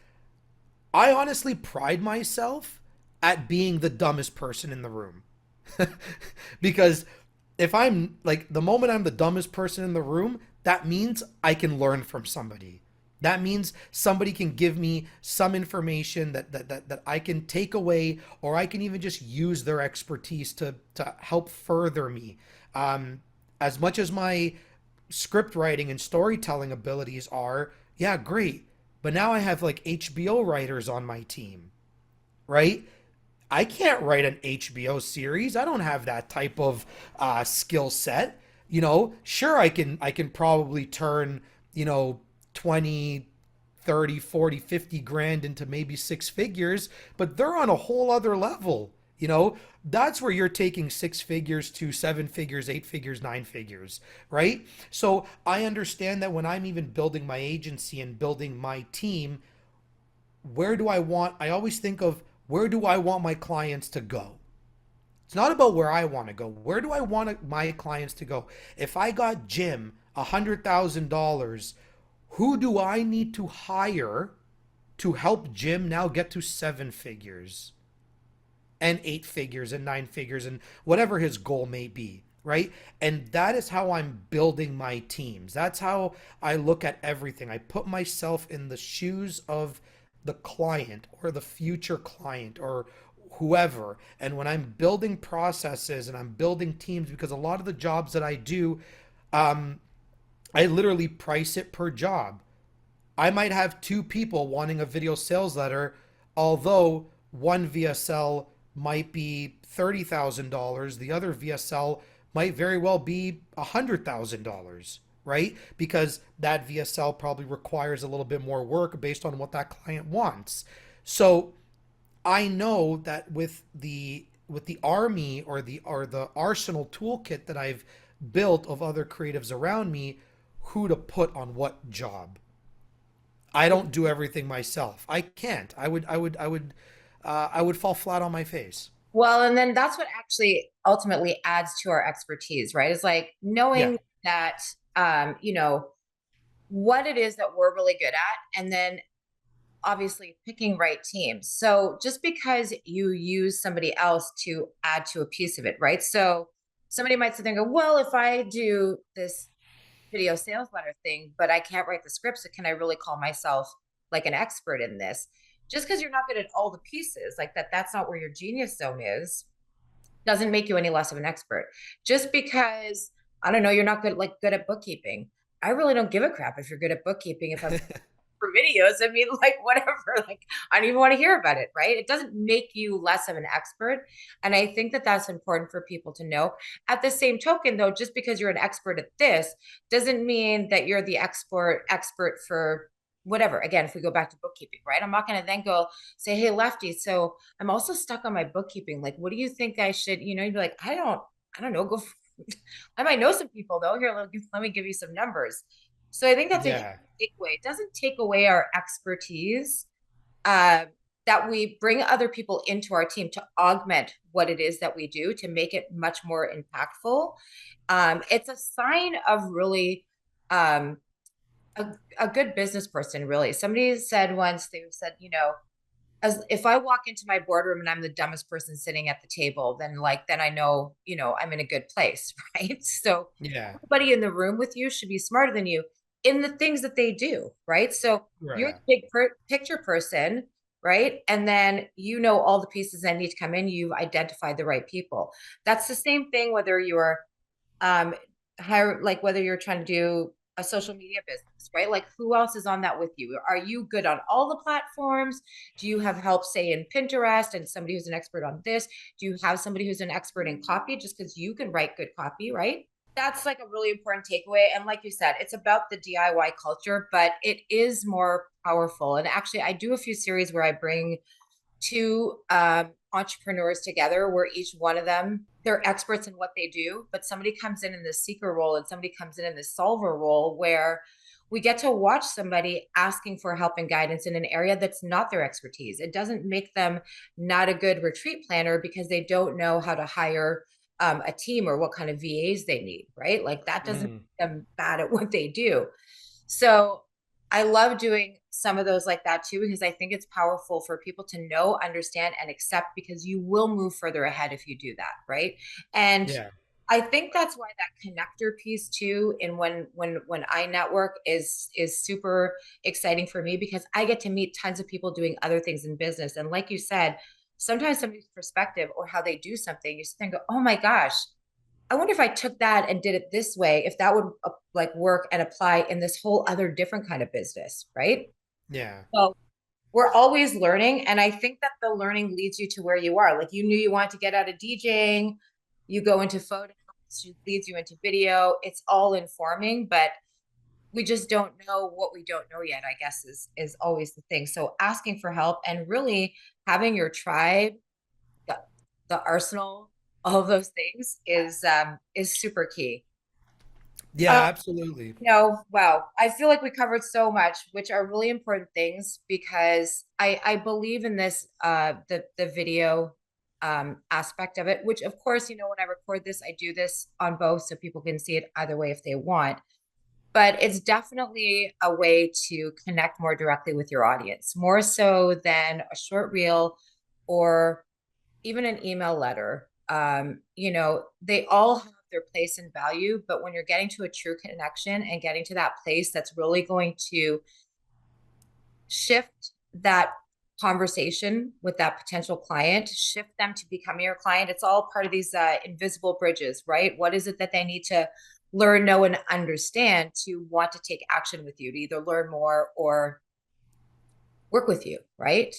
I honestly pride myself at being the dumbest person in the room. Because if I'm like, the moment I'm the dumbest person in the room, that means I can learn from somebody. That means somebody can give me some information that I can take away, or I can even just use their expertise to help further me. Um, as much as my script writing and storytelling abilities are, yeah, great. But now I have like HBO writers on my team, right? I can't write an HBO series. I don't have that type of skill set. Sure, I can probably turn, you know, 20, 30, 40, 50 grand into maybe six figures, but they're on a whole other level. That's where you're taking six figures to seven figures, eight figures, nine figures, right? So I understand that when I'm even building my agency and building my team, I always think of, where do I want my clients to go? It's not about where I want to go. Where do I want my clients to go? If I got Jim $100,000, who do I need to hire to help Jim now get to seven figures and eight figures and nine figures and whatever his goal may be, right? And that is how I'm building my teams. That's how I look at everything. I put myself in the shoes of the client or the future client or whoever. And when I'm building processes and I'm building teams, because a lot of the jobs that I do, um, I literally price it per job. I might have two people wanting a video sales letter, although one VSL might be $30,000, the other VSL might very well be $100,000, right? Because that VSL probably requires a little bit more work based on what that client wants. So I know that with the army or the arsenal toolkit that I've built of other creatives around me, who to put on what job. I don't do everything myself. I can't. I would fall flat on my face. Well, and then that's what actually ultimately adds to our expertise, right? Is like Yeah. knowing that, you know, what it is that we're really good at, and then obviously picking right teams. So just because you use somebody else to add to a piece of it, right? So somebody might sit there and go, well, if I do this video sales letter thing, but I can't write the script, so can I really call myself like an expert in this? Just because you're not good at all the pieces, like that's not where your genius zone is, doesn't make you any less of an expert. Just because, I don't know, you're not good at bookkeeping. I really don't give a crap if you're good at bookkeeping. If I'm for videos, I mean, like whatever, like I don't even want to hear about it, right? It doesn't make you less of an expert. And I think that that's important for people to know. At the same token, though, just because you're an expert at this doesn't mean that you're the expert for whatever. Again, if we go back to bookkeeping, right? I'm not going to then go say, hey, Lefty, so I'm also stuck on my bookkeeping. Like, what do you think I should, you'd be like, I don't know, I might know some people though. Here, let me give you some numbers. So I think that's a huge Yeah. takeaway. It doesn't take away our expertise, uh, that we bring other people into our team to augment what it is that we do to make it much more impactful. It's a sign of really um, a good business person, really. Somebody said once, they said, as if I walk into my boardroom and I'm the dumbest person sitting at the table, then I know, I'm in a good place, right? So Yeah. everybody in the room with you should be smarter than you in the things that they do, right? So you're Right. the big picture person, right? And then all the pieces that need to come in, you've identified the right people. That's the same thing whether you're um hire, like whether you're trying to do a social media business, right? Like who else is on that with you? Are you good on all the platforms? Do you have help, say, in Pinterest and somebody who's an expert on this? Do you have somebody who's an expert in copy just because you can write good copy, right? That's like a really important takeaway. And like you said, it's about the DIY culture, but it is more powerful. And actually, I do a few series where I bring two entrepreneurs together where each one of them, they're experts in what they do, but somebody comes in this seeker role and somebody comes in this solver role where we get to watch somebody asking for help and guidance in an area that's not their expertise. It doesn't make them not a good retreat planner because they don't know how to hire a team or what kind of VAs they need, right? Like that doesn't Mm. make them bad at what they do. So I love doing some of those like that too, because I think it's powerful for people to know, understand, and accept because you will move further ahead if you do that, right? And Yeah. I think that's why that connector piece too, and when I network is super exciting for me because I get to meet tons of people doing other things in business. And like you said, sometimes somebody's perspective or how they do something, you sit there and go, oh my gosh, I wonder if I took that and did it this way, if that would like work and apply in this whole other different kind of business, right? Yeah. So we're always learning. And I think that the learning leads you to where you are. Like you knew you wanted to get out of DJing, you go into photos, it leads you into video. It's all informing, but we just don't know what we don't know yet, I guess is always the thing. So asking for help and really having your tribe, the, the arsenal, all of those things is super key. Yeah, Uh, absolutely. wow. I feel like we covered so much, which are really important things because I believe in this the video aspect of it, which of course, when I record this, I do this on both so people can see it either way if they want. But it's definitely a way to connect more directly with your audience, more so than a short reel or even an email letter. They all have their place and value, but when you're getting to a true connection and getting to that place that's really going to shift that conversation with that potential client, shift them to becoming your client, it's all part of these invisible bridges, right? What is it that they need to learn, know, and understand to want to take action with you, to either learn more or work with you, right?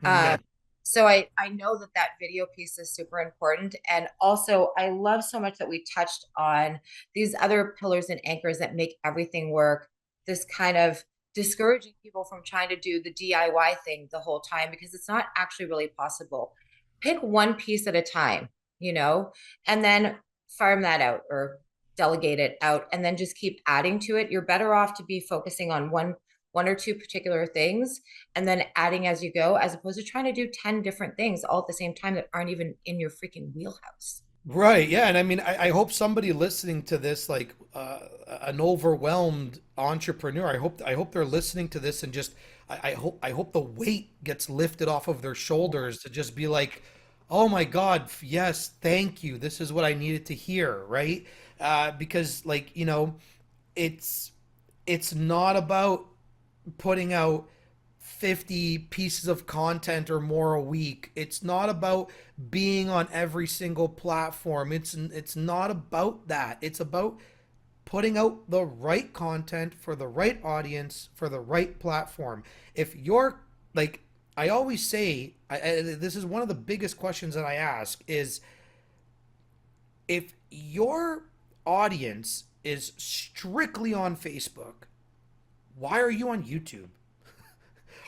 Yeah. Um, so I know that that video piece is super important. And also, I love so much that we touched on these other pillars and anchors that make everything work. This kind of discouraging people from trying to do the DIY thing the whole time because it's not actually really possible. Pick one piece at a time, and then farm that out or delegate it out and then just keep adding to it. You're better off to be focusing on one or two particular things and then adding as you go, as opposed to trying to do 10 different things all at the same time that aren't even in your freaking wheelhouse. Right. Yeah. And I mean, I hope somebody listening to this, like an overwhelmed entrepreneur, I hope they're listening to this and just, I hope the weight gets lifted off of their shoulders to just be like, oh my God, yes, thank you. This is what I needed to hear. Right. Because like, it's, it's not about putting out 50 pieces of content or more a week. It's not about being on every single platform. It's not about that. It's about putting out the right content for the right audience for the right platform. If you're like I always say, this is one of the biggest questions that I ask is if your audience is strictly on Facebook, why are you on YouTube?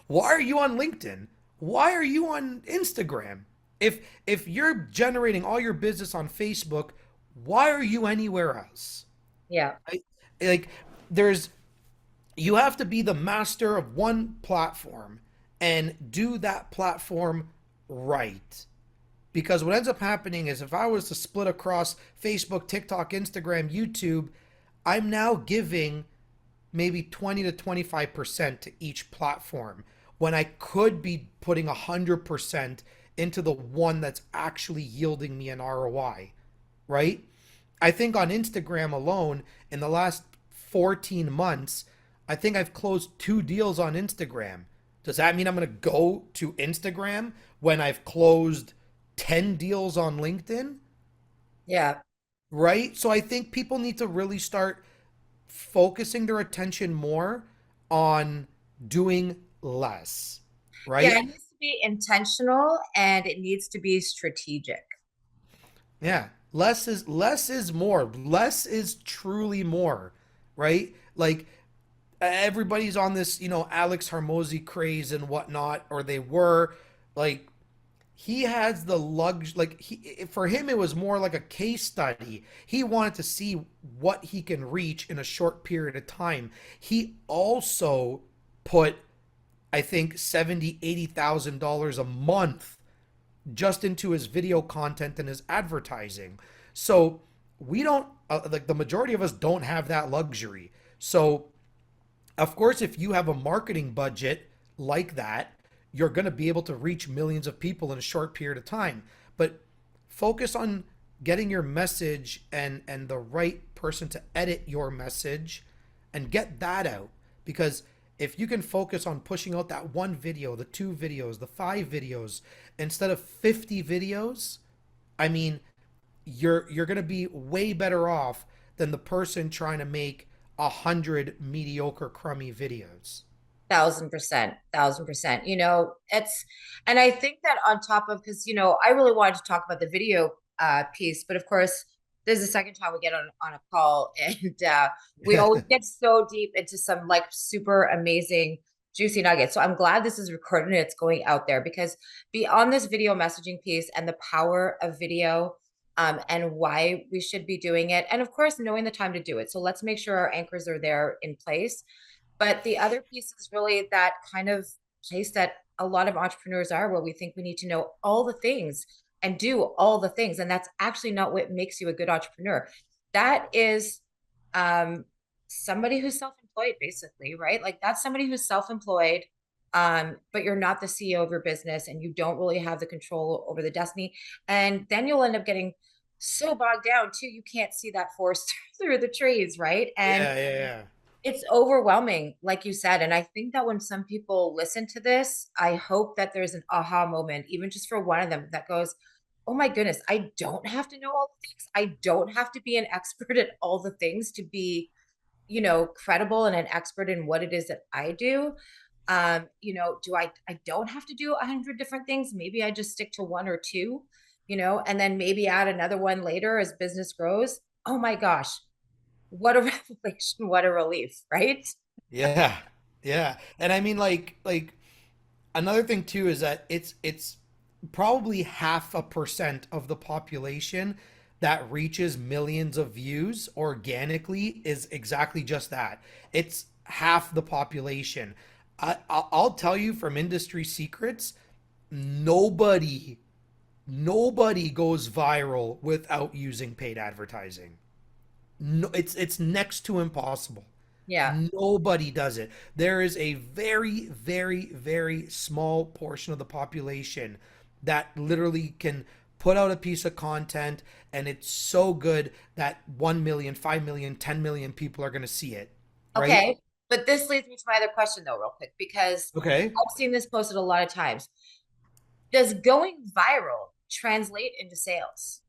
Why are you on LinkedIn? Why are you on Instagram? If you're generating all your business on Facebook, why are you anywhere else? Yeah. I, like there's you have to be the master of one platform and do that platform right. Because what ends up happening is if I was to split across Facebook, TikTok, Instagram, YouTube, I'm now giving maybe 20 to 25% to each platform. when I could be putting 100% into the one that's actually yielding me an ROI, right? I think on Instagram alone, in the last 14 months, I think I've closed 2 deals on Instagram. Does that mean I'm going to go to Instagram when I've closed 10 deals on LinkedIn? Yeah. Right? So I think people need to really start focusing their attention more on doing less, Yeah, right? it needs to be intentional and it needs to be strategic. Yeah. Less is more. Less is truly more, right? Like everybody's on this, Alex Harmozy craze and whatnot, or they were. Like he has the like he for him it was more like a case study. He wanted to see what he can reach in a short period of time. He also put, I think, 70, $80,000 a month just into his video content and his advertising. So we don't, like, the majority of us don't have that luxury. So of course, if you have a marketing budget like that, you're going to be able to reach millions of people in a short period of time. But focus on getting your message and the right person to edit your message and get that out. Because if you can focus on pushing out that one video, the 2 videos, the 5 videos instead of 50 videos, I mean, you're going to be way better off than the person trying to make 100 mediocre, crummy videos. 1000%, 1000%. It's, and I think that on top of, because, I really wanted to talk about the video piece, but of course, this is the second time we get on a call, and we always get so deep into some like super amazing, juicy nuggets. So I'm glad this is recorded and it's going out there, because beyond this video messaging piece and the power of video, and why we should be doing it, and of course, knowing the time to do it. So let's make sure our anchors are there in place. But the other piece is really that kind of place that a lot of entrepreneurs are, where we think we need to know all the things and do all the things. And that's actually not what makes you a good entrepreneur. That is somebody who's self-employed, basically, right? Like that's somebody who's self-employed, but you're not the CEO of your business and you don't really have the control over the destiny. And then you'll end up getting so bogged down too, you can't see that forest through the trees, right? And Yeah, yeah, it's overwhelming, like you said. And I think that when some people listen to this, I hope that there's an aha moment, even just for one of them, that goes, oh my goodness, I don't have to know all the things. I don't have to be an expert at all the things to be, credible and an expert in what it is that I do. I don't have to do 100 different things. Maybe I just stick to one or two, and then maybe add another one later as business grows. Oh my gosh, what a revelation, what a relief, right? yeah, yeah. And I mean, like another thing too is that it's probably 0.5% of the population that reaches millions of views organically is exactly just that. It's half the population. I'll tell you from industry secrets, nobody nobody goes viral without using paid advertising. No, it's next to impossible. Yeah. Nobody does it. There is a very, very, very small portion of the population that literally can put out a piece of content and it's so good that 1 million, 5 million, 10 million people are going to see it, right? Okay. But this leads me to my other question, though, real quick, because Okay. I've seen this posted a lot of times. Does going viral translate into sales?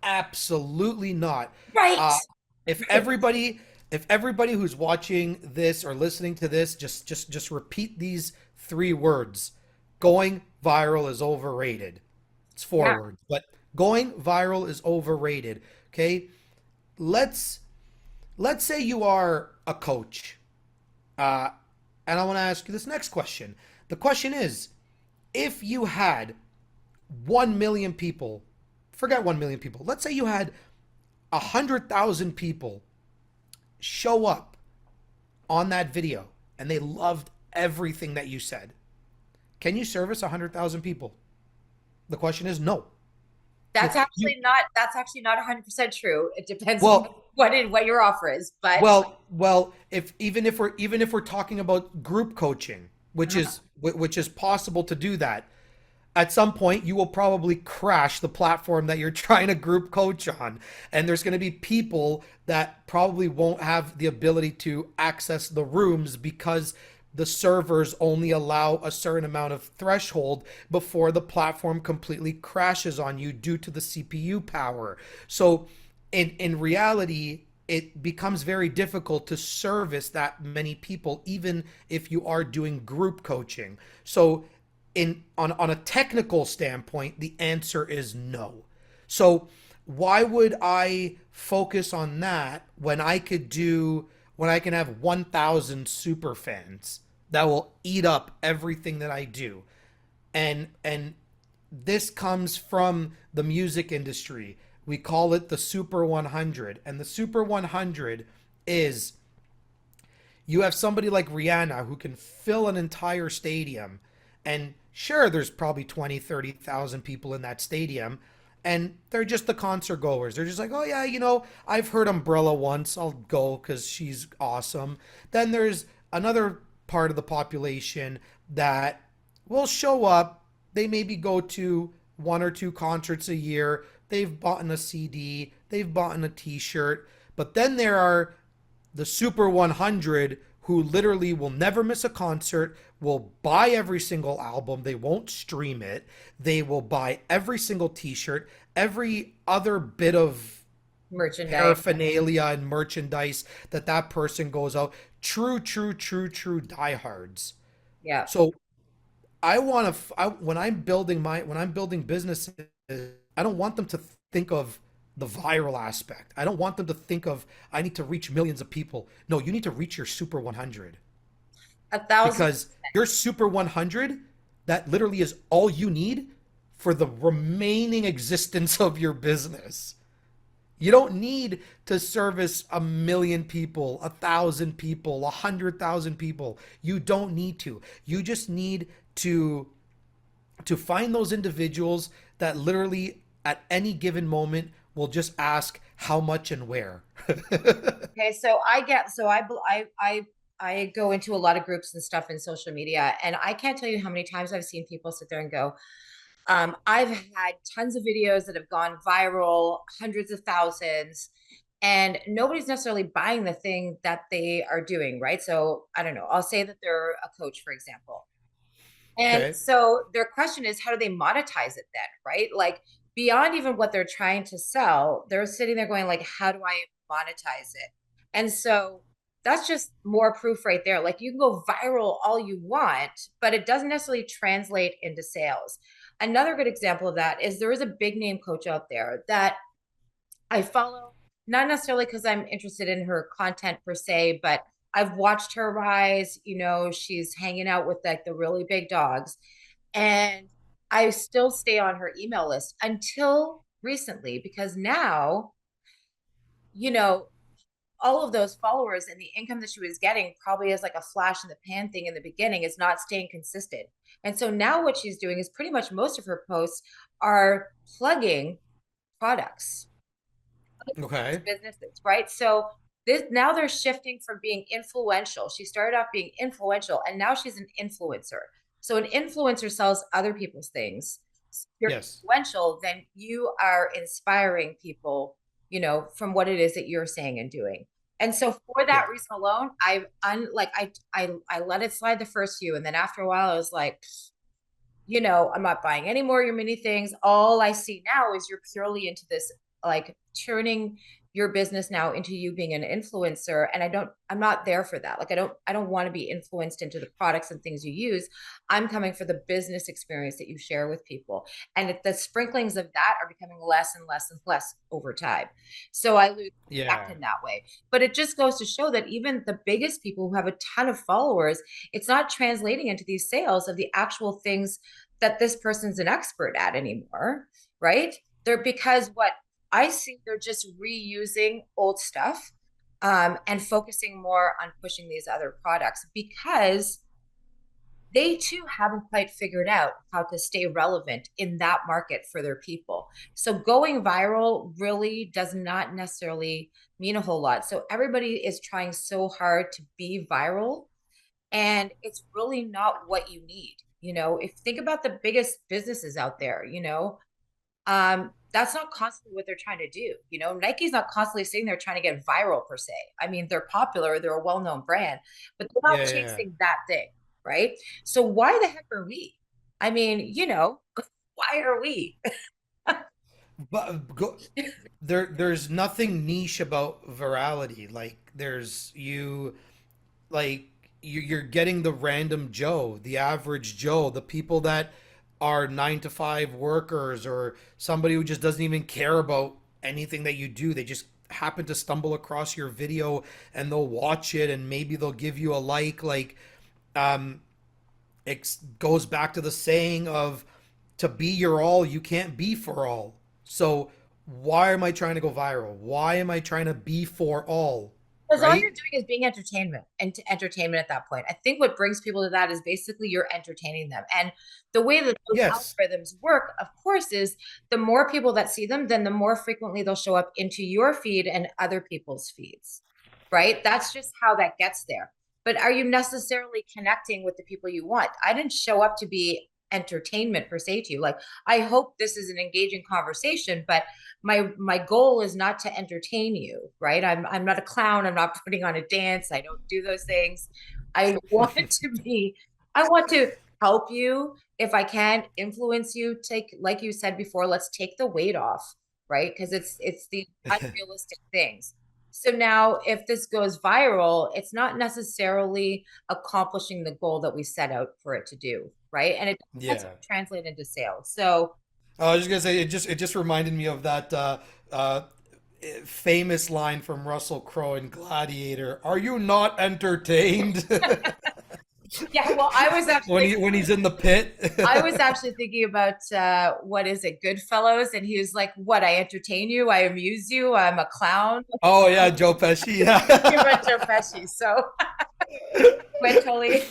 Absolutely not. Right. Uh, if Right. everybody, if everybody who's watching this or listening to this, just repeat these 3 words. Going viral is overrated. It's four Yeah. words, but going viral is overrated. Okay. Let's let's say you are a coach, uh, and I want to ask you this next question. The question is, if you had 1 million people, forget 1 million people. Let's say you had 100,000 people show up on that video and they loved everything that you said. Can you service 100,000 people? The question is no. You, you, That's actually not 100% true. It depends on well, what your offer is, but well, if even if we're talking about group coaching, which is possible to do that. At some point you will probably crash the platform that you're trying to group coach on, and there's going to be people that probably won't have the ability to access the rooms because the servers only allow a certain amount of threshold before the platform completely crashes on you due to the CPU power. So in reality, it becomes very difficult to service that many people even if you are doing group coaching. So in on a technical standpoint, the answer is no. So why would I focus on that when I can have 1,000 super fans that will eat up everything that I do? And this comes from the music industry. We call it the Super 100, and the Super 100 is you have somebody like Rihanna who can fill an entire stadium, and sure, there's probably 20, 30,000 people in that stadium, and they're just the concert goers. They're just like, oh yeah, I've heard Umbrella once, I'll go because she's awesome. Then there's another part of the population that will show up. They maybe go to one or two concerts a year. They've bought a CD, they've bought a t-shirt. But then there are the Super 100 who literally will never miss a concert, will buy every single album, they won't stream it, they will buy every single t-shirt, every other bit of Merchandise. paraphernalia and merchandise that person goes out. True, true, true, true diehards. Yeah. So I want to when I'm building businesses, I don't want them to think of the viral aspect. I don't want them to think of I need to reach millions of people. No, you need to reach your super 100, 1,000. because your super 100, that literally is all you need for the remaining existence of your business. You don't need to service 1,000,000 people, 1,000 people, 100,000 people. You don't need to. You just need to find those individuals that literally at any given moment will just ask how much and where. Okay, so I go into a lot of groups and stuff in social media, and I can't tell you how many times I've seen people sit there and go, I've had tons of videos that have gone viral, hundreds of thousands, and nobody's necessarily buying the thing that they are doing, right? So I don't know. I'll say that they're a coach, for example. And Okay. so their question is, how do they monetize it then, right? Like beyond even what they're trying to sell, they're sitting there going like, how do I monetize it? And so that's just more proof right there. Like you can go viral all you want, but it doesn't necessarily translate into sales. Another good example of that is there is a big name coach out there that I follow, not necessarily because I'm interested in her content per se, but I've watched her rise. She's hanging out with like the really big dogs. And I still stay on her email list until recently because now, you know, all of those followers and the income that she was getting probably as like a flash in the pan thing in the beginning is not staying consistent. And so now what she's doing is pretty much most of her posts are plugging products, Okay. businesses, right? So this now they're shifting from being influential. She started off being influential and now she's an influencer. So an influencer sells other people's things. So if you're Yes. influential, then you are inspiring people, from what it is that you're saying and doing. And so for that Yeah. reason alone, I let it slide the first few, and then after a while, I was like, I'm not buying any more of your mini things. All I see now is you're purely into this, like turning your business now into you being an influencer. And I'm not there for that. Like, I don't want to be influenced into the products and things you use. I'm coming for the business experience that you share with people. And the sprinklings of that are becoming less and less and less over time. So I lose respect Yeah. in that way. But it just goes to show that even the biggest people who have a ton of followers, it's not translating into these sales of the actual things that this person's an expert at anymore, right? They're because what I see, they're just reusing old stuff, and focusing more on pushing these other products because they too haven't quite figured out how to stay relevant in that market for their people. So going viral really does not necessarily mean a whole lot. So everybody is trying so hard to be viral And it's really not what you need. If think about the biggest businesses out there, that's not constantly what they're trying to do. Nike's not constantly sitting there trying to get viral per se. I mean, they're popular, they're a well-known brand, but they're not Yeah, yeah. chasing that thing, right? So why the heck are we? I mean, why are we? But there's nothing niche about virality. Like there's you like you're getting the random Joe, the average Joe, the people that are 9 to 5 workers or somebody who just doesn't even care about anything that you do. They just happen to stumble across your video and they'll watch it and maybe they'll give you a like. Um, it goes back to the saying of to be your all, you can't be for all. So why am I trying to go viral? Why am I trying to be for all? Because all you're Right? doing is being entertainment and entertainment at that point. I think what brings people to that is basically you're entertaining them. And the way that those Yes. algorithms work, of course, is the more people that see them, then the more frequently they'll show up into your feed and other people's feeds. Right? That's just how that gets there. But are you necessarily connecting with the people you want? I didn't show up to be entertainment per se to you. Like, I hope this is an engaging conversation, but my goal is not to entertain you, right? I'm not a clown. I'm not putting on a dance. I don't do those things. I want it to be, I want to help you if I can, influence you, take, like you said before, let's take the weight off, right? Because it's the unrealistic things. So now if this goes viral, it's not necessarily accomplishing the goal that we set out for it to do, right? And it doesn't Yeah. translate into sales. So I was just gonna say it just reminded me of that uh, famous line from Russell Crowe in Gladiator. Are you not entertained? yeah, well, When he's in the pit. I was actually thinking about what is it, Goodfellas, and he was like, "What? I entertain you, I amuse you, I'm a clown." Oh yeah, Joe Pesci. Thinking about Joe Yeah. Pesci, so went totally,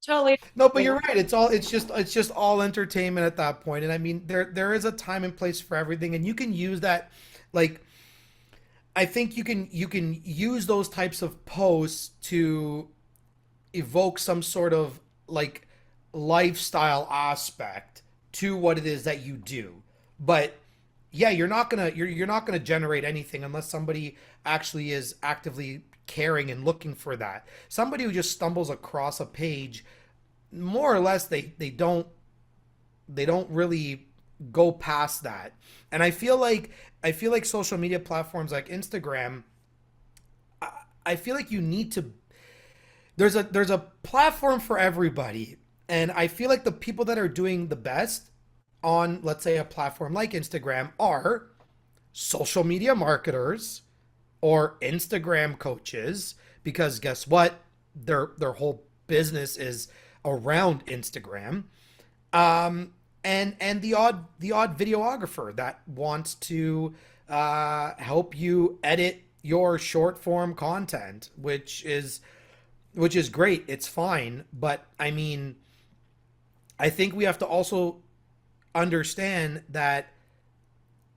totally. No, but you're right. It's just all entertainment at that point. And I mean, there is a time and place for everything, and you can use that. Like, I think you can use those types of posts to evoke some sort of like lifestyle aspect to what it is that you do. But yeah, you're not gonna generate anything unless somebody actually is actively caring and looking for that. Somebody who just stumbles across a page, more or less, they don't really go past that. And I feel like social media platforms like Instagram, I feel like you need to there's a platform for everybody. And I feel like the people that are doing the best on, let's say, a platform like Instagram are social media marketers or Instagram coaches, because guess what? Their whole business is around Instagram. And the odd videographer that wants to help you edit your short form content, which is great. It's fine, but I mean, I think we have to also understand that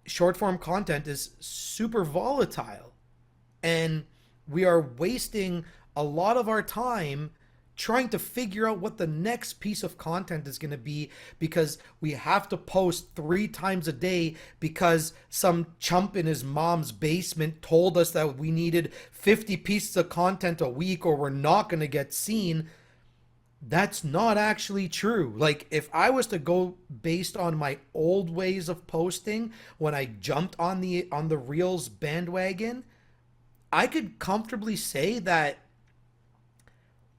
short form content is super volatile, and we are wasting a lot of our time trying to figure out what the next piece of content is going to be, because we have to post 3 times a day because some chump in his mom's basement told us that we needed 50 pieces of content a week or we're not going to get seen. That's not actually true. Like, if I was to go based on my old ways of posting when I jumped on the Reels bandwagon, I could comfortably say that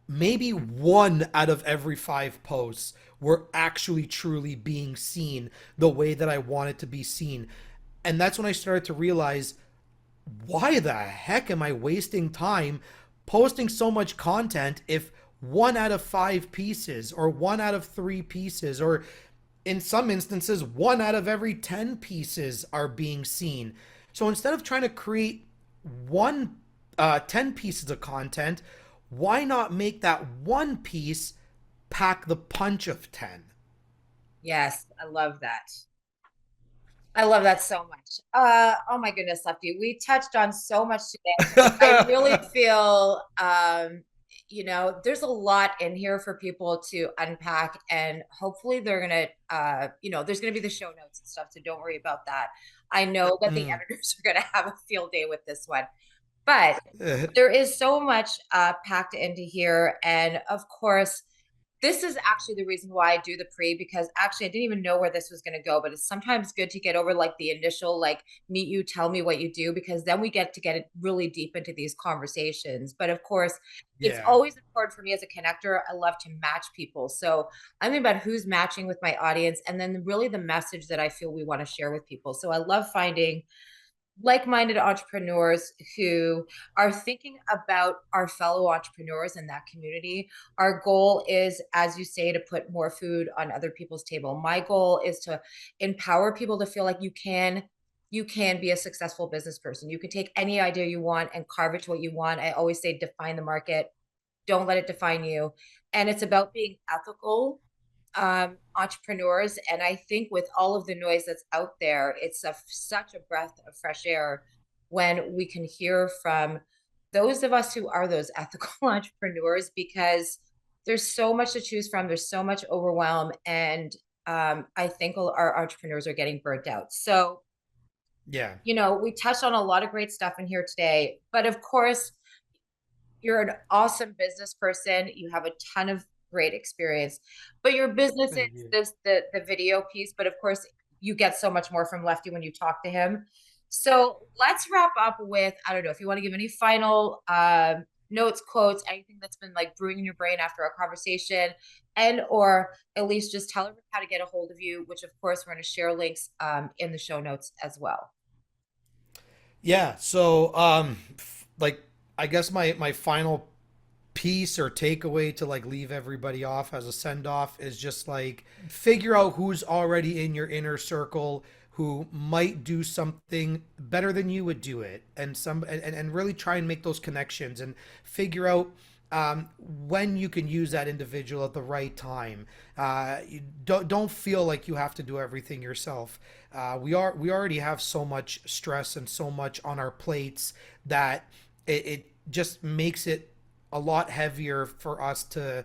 maybe 1 out of every 5 posts were actually truly being seen the way that I wanted to be seen. And that's when I started to realize, why the heck am I wasting time posting so much content if 1 out of 5 pieces or 1 out of 3 pieces, or in some instances 1 out of every 10 pieces are being seen? So instead of trying to create 10 pieces of content, why not make that one piece pack the punch of 10? Yes, I love that. I love that so much. Oh my goodness, Lefty, we touched on so much today. I really feel there's a lot in here for people to unpack, and hopefully they're going to, there's going to be the show notes and stuff. So don't worry about that. I know that the Mm. editors are going to have a field day with this one, but there is so much packed into here. And of course, this is actually the reason why I do the pre, because actually I didn't even know where this was going to go, but it's sometimes good to get over like the initial, like, meet you, tell me what you do, because then we get to get it really deep into these conversations. But of course, it's Yeah. always important for me as a connector. I love to match people. So I'm thinking about who's matching with my audience, and then really the message that I feel we want to share with people. So I love finding like-minded entrepreneurs who are thinking about our fellow entrepreneurs in that community. Our goal is, as you say, to put more food on other people's table. My goal is to empower people to feel like you can be a successful business person. You can take any idea you want and carve it to what you want. I always say define the market, don't let it define you. And it's about being ethical entrepreneurs. And I think with all of the noise that's out there, it's such a breath of fresh air when we can hear from those of us who are those ethical entrepreneurs, because there's so much to choose from. There's so much overwhelm. And I think our entrepreneurs are getting burnt out. So, Yeah. we touched on a lot of great stuff in here today. But of course, you're an awesome business person. You have a ton of great experience, but your business is Thank you. the video piece. But of course, you get so much more from Lefty when you talk to him. So let's wrap up with, I don't know if you want to give any final notes, quotes, anything that's been like brewing in your brain after our conversation, and or at least just tell everyone how to get a hold of you. Which of course we're going to share links in the show notes as well. Yeah. So, like, I guess my final piece or takeaway to like leave everybody off as a send off is just like figure out who's already in your inner circle who might do something better than you would do it, and really try and make those connections and figure out when you can use that individual at the right time. You don't feel like you have to do everything yourself. We already have so much stress and so much on our plates that it just makes it a lot heavier for us to,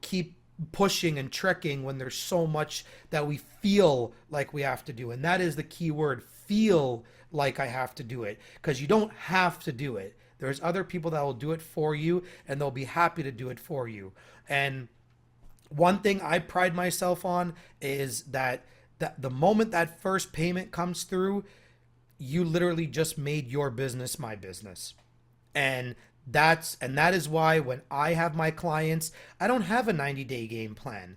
keep pushing and trekking when there's so much that we feel like we have to do. And that is the key word, feel like I have to do it, because you don't have to do it. There's other people that will do it for you and they'll be happy to do it for you. And one thing I pride myself on is that the moment that first payment comes through, you literally just made your business my business. And that is why when I have my clients, I don't have a 90-day game plan.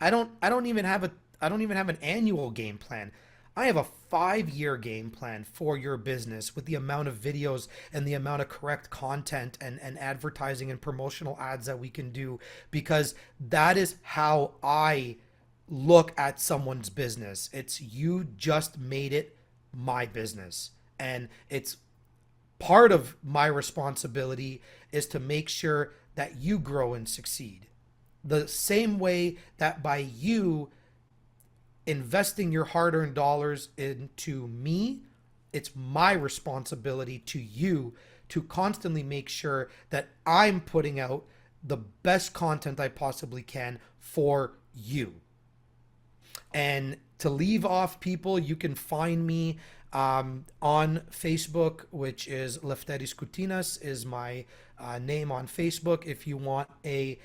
I don't even have an annual game plan. I have a 5-year game plan for your business with the amount of videos and the amount of correct content and advertising and promotional ads that we can do, because that is how I look at someone's business. It's you just made it my business. And it's part of my responsibility is to make sure that you grow and succeed. The same way that by you investing your hard earned dollars into me, it's my responsibility to you to constantly make sure that I'm putting out the best content I possibly can for you. And to leave off people, you can find me on Facebook, which is Lefteris Koutinas is my name on Facebook. If you want a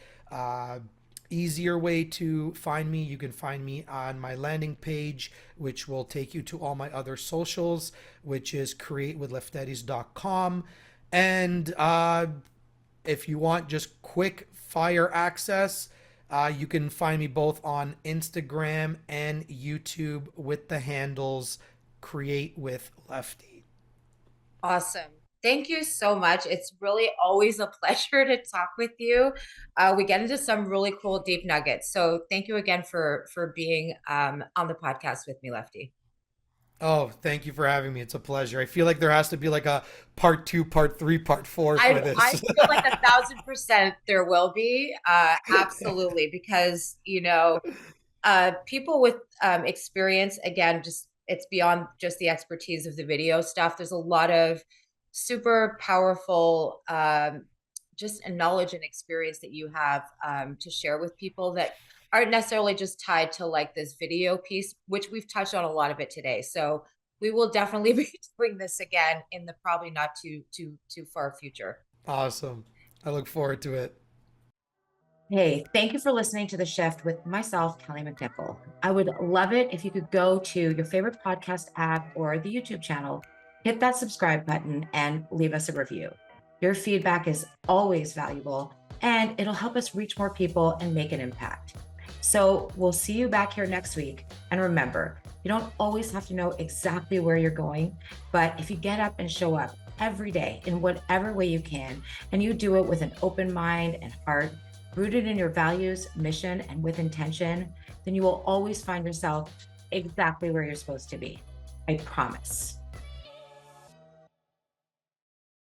easier way to find me, you can find me on my landing page, which will take you to all my other socials, which is createwithlefteris.com. And if you want just quick fire access, you can find me both on Instagram and YouTube with the handles Create with Lefty. Awesome. Thank you so much. It's really always a pleasure to talk with you. We get into some really cool deep nuggets. So thank you again for being on the podcast with me, Lefty. Oh, thank you for having me. It's a pleasure. I feel like there has to be like a part two, part three, part four for I this. feel like 1,000% there will be, absolutely, because people with experience, again, just it's beyond just the expertise of the video stuff. There's a lot of super powerful just a knowledge and experience that you have to share with people that aren't necessarily just tied to like this video piece, which we've touched on a lot of it today. So we will definitely be doing this again in the probably not too far future. Awesome. I look forward to it. Hey, thank you for listening to The Shift with myself, Kelley McNichol. I would love it if you could go to your favorite podcast app or the YouTube channel, hit that subscribe button, and leave us a review. Your feedback is always valuable, and it'll help us reach more people and make an impact. So we'll see you back here next week. And remember, you don't always have to know exactly where you're going, but if you get up and show up every day in whatever way you can, and you do it with an open mind and heart, rooted in your values, mission, and with intention, then you will always find yourself exactly where you're supposed to be. I promise.